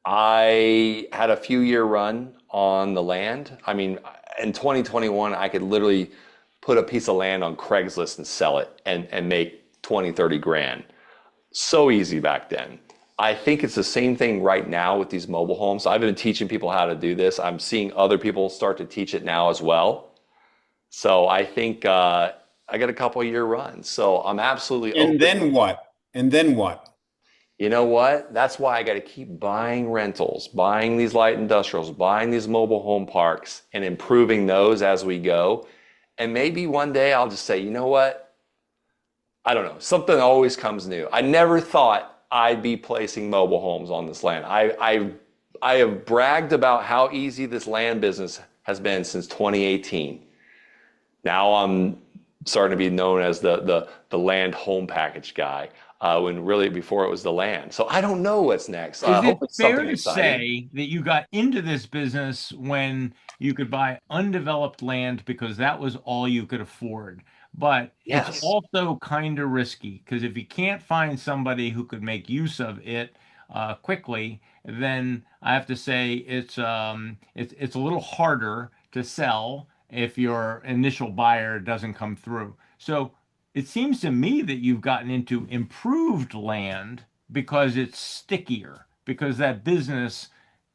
I had a few year run on the land. I mean, in 2021, I could literally put a piece of land on Craigslist and sell it and make 20, 30 grand. So easy back then. I think it's the same thing right now with these mobile homes. I've been teaching people how to do this. I'm seeing other people start to teach it now as well. So I think I got a couple year run. So I'm absolutely And open. then what? And then what? You know what? That's why I got to keep buying rentals, buying these light industrials, buying these mobile home parks, and improving those as we go. And maybe one day I'll just say, you know what? I don't know. Something always comes new. I never thought I'd be placing mobile homes on this land. I have bragged about how easy this land business has been since 2018. Now I'm starting to be known as the land home package guy, when really before it was the land. So I don't know what's next. I Is hope it it's fair something to exciting. say that you got into this business when you could buy undeveloped land because that was all you could afford? But it's Yes. also kind of risky because if you can't find somebody who could make use of it quickly, then I have to say it's a little harder to sell if your initial buyer doesn't come through. So it seems to me that you've gotten into improved land because it's stickier, because that business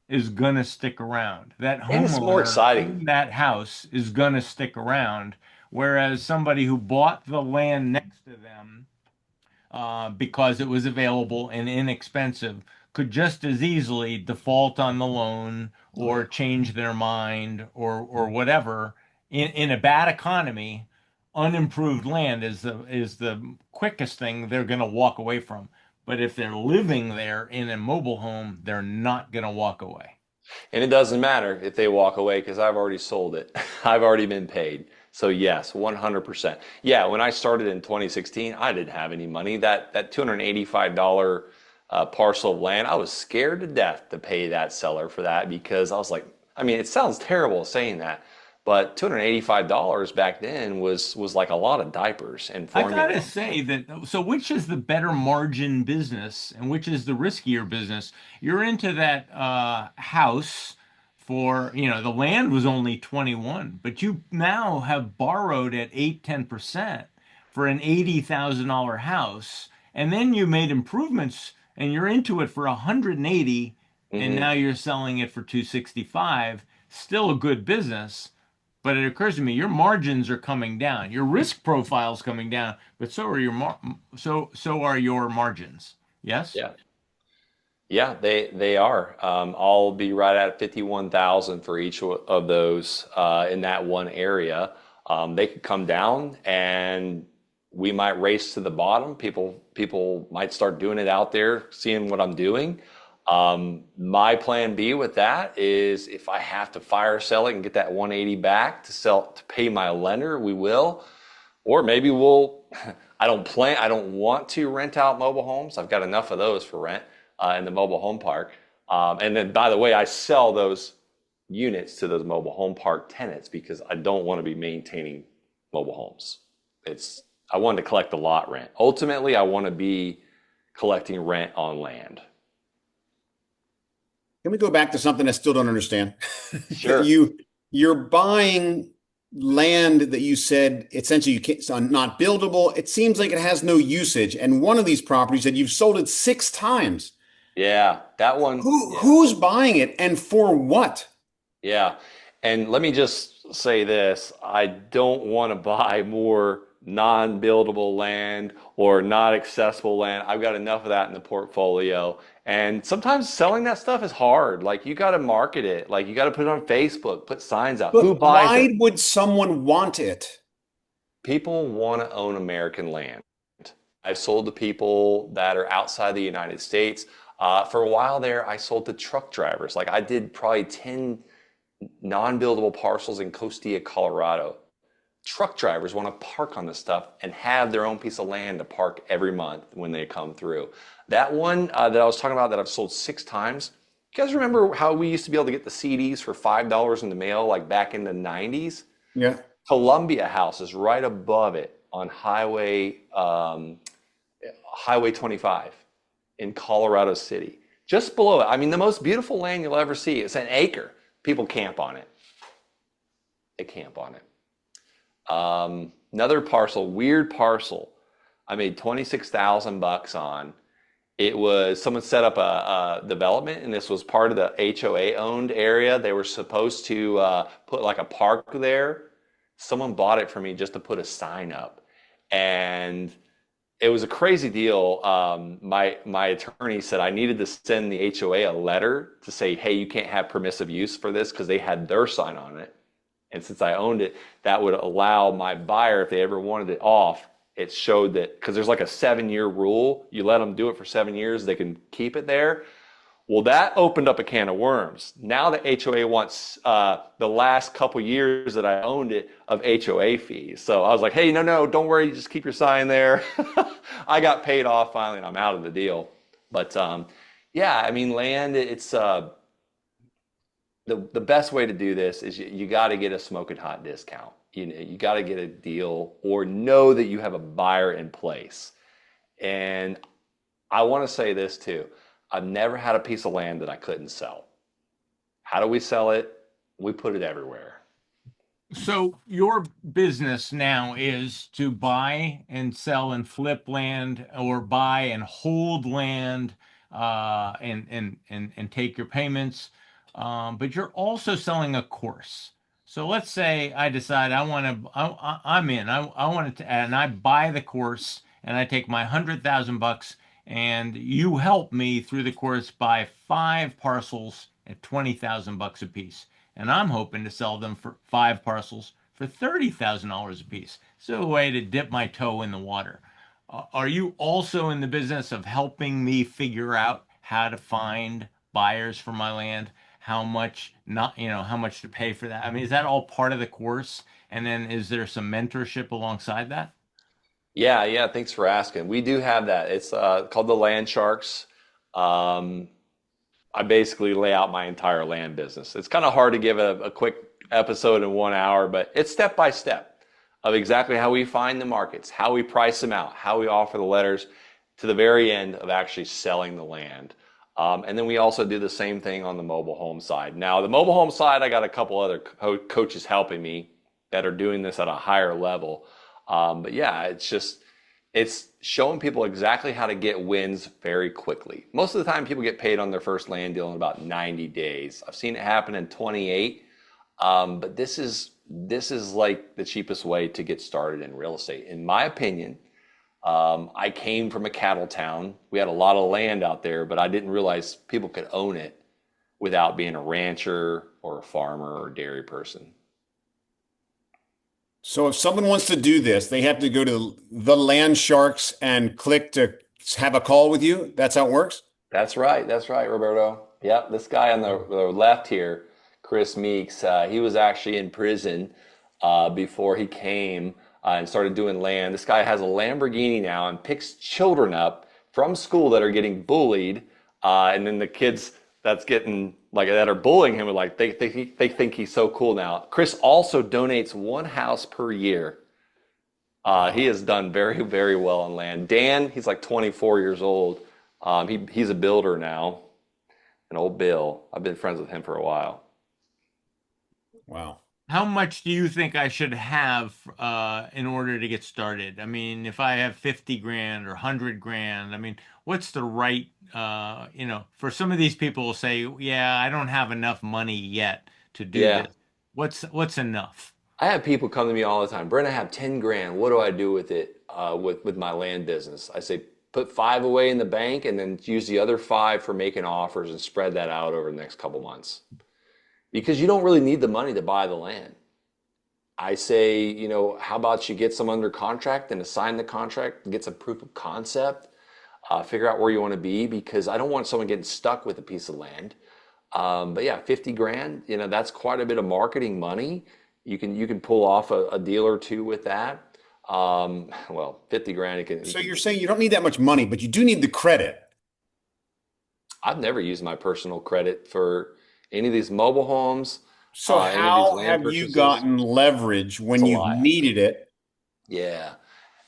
is gonna stick around. That And it's more homeowner exciting. in that house is gonna stick around, whereas somebody who bought the land next to them because it was available and inexpensive could just as easily default on the loan Oh or yeah. change their mind or whatever. In a bad economy, unimproved land is the quickest thing they're going to walk away from. But if they're living there in a mobile home, they're not going to walk away. And it doesn't matter if they walk away because I've already sold it. I've already been paid. So yes, 100%. Yeah, when I started in 2016, I didn't have any money. That $285 parcel of land, I was scared to death to pay that seller for that because I was like, I mean, it sounds terrible saying that, but $285 back then was like a lot of diapers and I gotta formula. say that, so which is the better margin business and which is the riskier business? You're into that house for, the land was only 21, but you now have borrowed at 8, 10% for an $80,000 house. And then you made improvements and you're into it for 180 and Hmm. now you're selling it for 265. Still a good business. But it occurs to me your margins are coming down. Your risk profile is coming down, but so are your margins. Yes? Yeah. Yeah, they are. I'll be right at 51,000 for each of those in that one area. They could come down, and we might race to the bottom. People might start doing it out there, seeing what I'm doing. My plan B with that is if I have to fire sell it and get that 180 back to pay my lender, we will. Or maybe we'll, I don't want to rent out mobile homes. I've got enough of those for rent in the mobile home park. And then, by the way, I sell those units to those mobile home park tenants because I don't want to be maintaining mobile homes. I want to collect the lot rent. Ultimately, I want to be collecting rent on land. Can we go back to something I still don't understand? Sure. You're buying land that you said essentially it's not buildable. It seems like it has no usage. And one of these properties that you've sold it 6 times. Yeah, that one. Yeah. Who's buying it and for what? Yeah. And let me just say this, I don't want to buy more non-buildable land or not accessible land. I've got enough of that in the portfolio. And sometimes selling that stuff is hard. Like you got to market it. Like you got to put it on Facebook, put signs out. Who But buys why it? would someone want it? People want to own American land. I've sold to people that are outside the United States. For a while there, I sold to truck drivers. Like I did probably 10 non-buildable parcels in Costilla, Colorado. Truck drivers want to park on this stuff and have their own piece of land to park every month when they come through. That one that I was talking about that I've sold 6 times. You guys remember how we used to be able to get the CDs for $5 in the mail, like back in the 90s? Yeah. Columbia House is right above it on Highway 25 in Colorado City. Just below it. I mean, the most beautiful land you'll ever see. It's an acre. People camp on it. They camp on it. Another parcel, weird parcel. I made 26,000 bucks on. It was someone set up a development, and this was part of the HOA owned area. They were supposed to put like a park there. Someone bought it for me just to put a sign up, and it was a crazy deal. My attorney said I needed to send the HOA a letter to say, hey, you can't have permissive use for this because they had their sign on it. And since I owned it, that would allow my buyer, if they ever wanted it off, it showed that, because there's like a 7-year rule. You let them do it for 7 years, they can keep it there. Well, that opened up a can of worms. Now the HOA wants the last couple years that I owned it of HOA fees. So I was like, hey, no, don't worry, just keep your sign there. I got paid off finally, and I'm out of the deal. But yeah, I mean, land, it's the best way to do this is you got to get a smoking hot discount. You got to get a deal or know that you have a buyer in place. And I want to say this too. I've never had a piece of land that I couldn't sell. How do we sell it? We put it everywhere. So your business now is to buy and sell and flip land, or buy and hold land, and take your payments. But you're also selling a course. So let's say I decide I want to, I'm in, I want it to, and I buy the course and I take my 100,000 bucks, and you help me through the course buy 5 parcels at 20,000 bucks a piece, and I'm hoping to sell them for 5 parcels for $30,000 a piece. So a way to dip my toe in the water. Are you also in the business of helping me figure out how to find buyers for my land? How much not, how much to pay for that? I mean, is that all part of the course? And then is there some mentorship alongside that? Yeah, yeah. Thanks for asking. We do have that. It's called the Land Sharks. Um, I basically lay out my entire land business. It's kind of hard to give a quick episode in 1 hour, but it's step by step of exactly how we find the markets, how we price them out, how we offer the letters, to the very end of actually selling the land. And then we also do the same thing on the mobile home side. Now, the mobile home side, I got a couple other coaches helping me that are doing this at a higher level. But yeah, it's showing people exactly how to get wins very quickly. Most of the time, people get paid on their first land deal in about 90 days. I've seen it happen in 28. But this is like the cheapest way to get started in real estate, in my opinion. I came from a cattle town. We had a lot of land out there, but I didn't realize people could own it without being a rancher or a farmer or a dairy person. So if someone wants to do this, they have to go to the Land Sharks and click to have a call with you. That's how it works. That's right. That's right, Roberto. Yep. This guy on the left here, Chris Meeks, he was actually in prison before he came and started doing land. This guy has a Lamborghini now and picks children up from school that are getting bullied. And then the kids that are bullying him are like, they think he's so cool now. Chris also donates one house per year. He has done very, very well on land. Dan, he's like 24 years old. He's a builder now. And old Bill, I've been friends with him for a while. Wow. How much do you think I should have in order to get started? I mean, if I have 50 grand or 100 grand, I mean, what's the right, for some of these people will say, yeah, I don't have enough money yet to do Yeah. this. What's enough? I have people come to me all the time. Brent, I have 10 grand. What do I do with it with my land business? I say, put 5 away in the bank and then use the other 5 for making offers and spread that out over the next couple months. Because you don't really need the money to buy the land. I say, how about you get some under contract and assign the contract, get some proof of concept, figure out where you want to be, because I don't want someone getting stuck with a piece of land. But yeah, 50 grand, that's quite a bit of marketing money. You can pull off a deal or two with that. Well, 50 grand, So you're saying you don't need that much money, but you do need the credit. I've never used my personal credit for any of these mobile homes, So any of these how land have you purchases. gotten leverage It's when a you've lie. needed it? Yeah.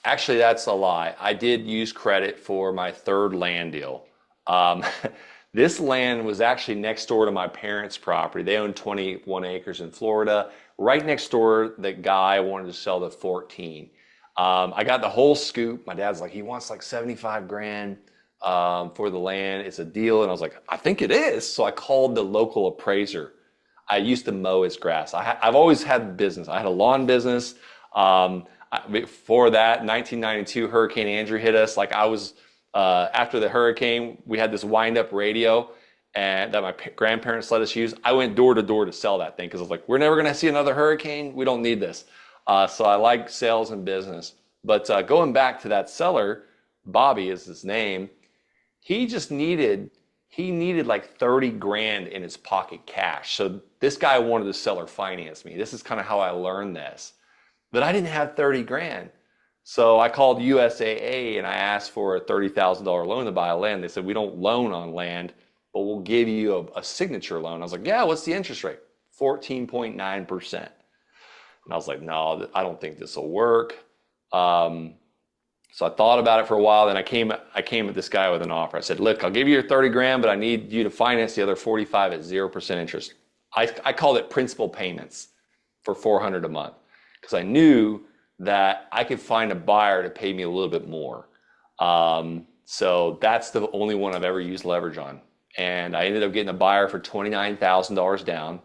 Actually, that's a lie. I did use credit for my third land deal. Um, this land was actually next door to my parents' property. They own 21 acres in Florida. Right next door, the guy wanted to sell the 14. I got the whole scoop. My dad's like, he wants like 75 grand for the land. It's a deal. And I was like, I think it is. So I called the local appraiser. I used to mow his grass. I've always had business. I had a lawn business. Before that, 1992 Hurricane Andrew hit us. Like I was, after the hurricane, we had this wind-up radio and that my grandparents let us use. I went door to door to sell that thing because I was like, we're never going to see another hurricane. We don't need this. So I like sales and business. But going back to that seller, Bobby is his name. He needed like 30 grand in his pocket cash. So this guy wanted the seller finance me. This is kind of how I learned this. But I didn't have 30 grand. So I called USAA and I asked for a $30,000 loan to buy a land. They said, we don't loan on land, but we'll give you a signature loan. I was like, yeah, what's the interest rate? 14.9%. And I was like, no, I don't think this will work. So I thought about it for a while. Then I came at this guy with an offer. I said, look, I'll give you your 30 grand, but I need you to finance the other 45 at 0% interest. I called it principal payments for $400 a month because I knew that I could find a buyer to pay me a little bit more. So that's the only one I've ever used leverage on. And I ended up getting a buyer for $29,000 down.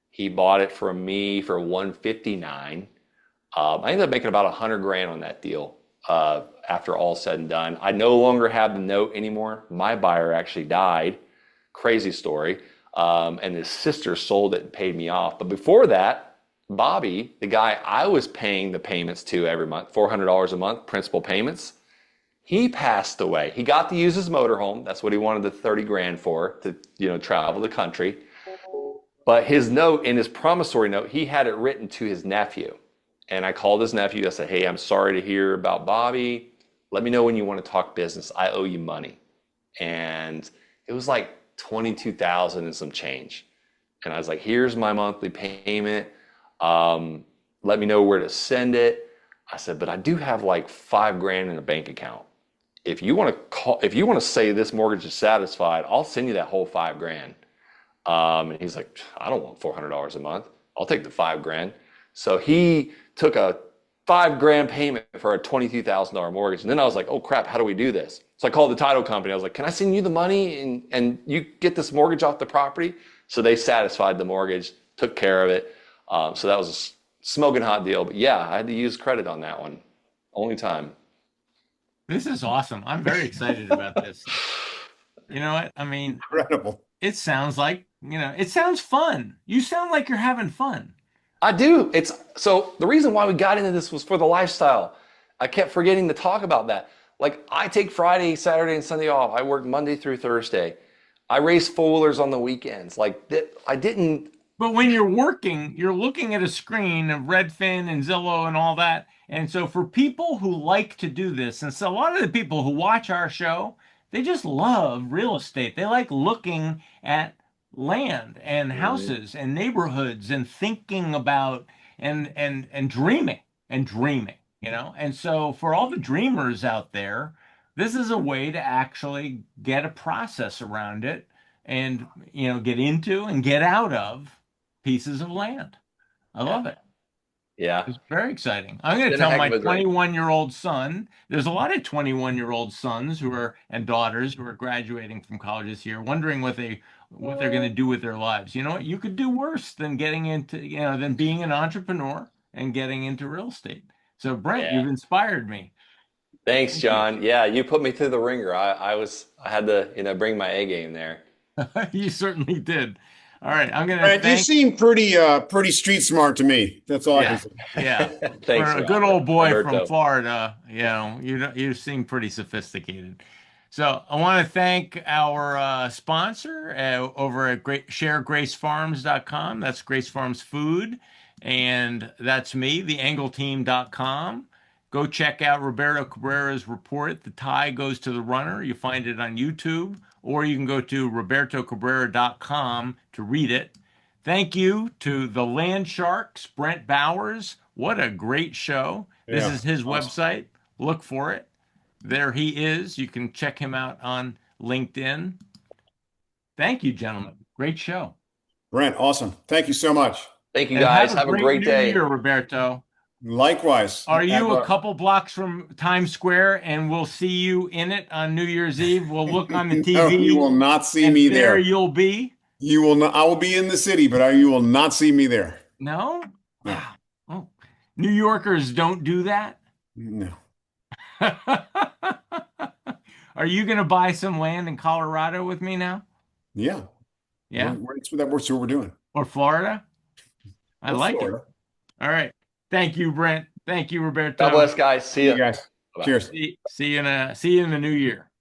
He bought it from me for $159,000. I ended up making about $100,000 on that deal after all said and done. I no longer have the note anymore. My buyer actually died. Crazy story. And his sister sold it and paid me off. But before that, Bobby, the guy I was paying the payments to every month, $400 a month, principal payments, he passed away. He got to use his motorhome. That's what he wanted the $30,000 for, to travel the country. But his note, in his promissory note, he had it written to his nephew. And I called his nephew. I said, hey, I'm sorry to hear about Bobby. Let me know when you want to talk business. I owe you money. And it was like $22,000 and some change. And I was like, here's my monthly payment. Let me know where to send it. I said, but I do have like $5,000 in a bank account. If you want to say this mortgage is satisfied, I'll send you that whole $5,000. And he's like, I don't want $400 a month. I'll take the $5,000. So he took a $5,000 payment for a $22,000 mortgage. And then I was like, oh crap, how do we do this? So I called the title company. I was like, can I send you the money and you get this mortgage off the property? So they satisfied the mortgage, took care of it. So that was a smoking hot deal. But yeah, I had to use credit on that one. Only time. This is awesome. I'm very excited about this. You know what? I mean, Incredible. it sounds like, it sounds fun. You sound like you're having fun. I do. So the reason why we got into this was for the lifestyle. I kept forgetting to talk about that. Like I take Friday, Saturday, and Sunday off. I work Monday through Thursday. I race four-wheelers on the weekends. I didn't. But when you're working, you're looking at a screen of Redfin and Zillow and all that. And so for people who like to do this, and so a lot of the people who watch our show, they just love real estate. They like looking at land and houses and neighborhoods and thinking about and dreaming. And so for all the dreamers out there, this is a way to actually get a process around it and get into and get out of pieces of land. I love it. Yeah. It's very exciting. I'm going to tell my 21-year-old son, there's a lot of 21-year-old sons and daughters who are graduating from colleges here, wondering what they're going to do with their lives. You know what? You could do worse than getting into, than being an entrepreneur and getting into real estate. So Brent, You've inspired me. Thanks, John. Yeah, you put me through the ringer. I had to, bring my A game there. You certainly did. All right, I'm gonna. Brent, you seem pretty street smart to me. That's all I can say. Yeah, thanks. For a good old boy from Florida, you seem pretty sophisticated. So I want to thank our sponsor over at sharegracefarms.com. That's Grace Farms Food, and that's me, theengelteam.com. Go check out Roberto Cabrera's report. The tie goes to the runner. You find it on YouTube, or you can go to robertocabrera.com to read it. Thank you to the Land Sharks, Brent Bowers. What a great show. This is his website. Look for it. There he is. You can check him out on LinkedIn. Thank you, gentlemen. Great show. Brent, awesome. Thank you so much. Thank you, guys. Have a great day. New year, Roberto. Likewise. Are you a couple blocks from Times Square and we'll see you in it on New Year's Eve? We'll look on the TV. No, you will not see me there. There you'll be. You will not. I will be in the city, but you will not see me there. No? Wow. Oh. New Yorkers don't do that? No. Are you going to buy some land in Colorado with me now? Yeah. Yeah. That's what we're doing. Or Florida? I like it. All right. Thank you, Brent. Thank you, Roberto. God bless, guys. See you guys. Bye-bye. Cheers. See you in the new year.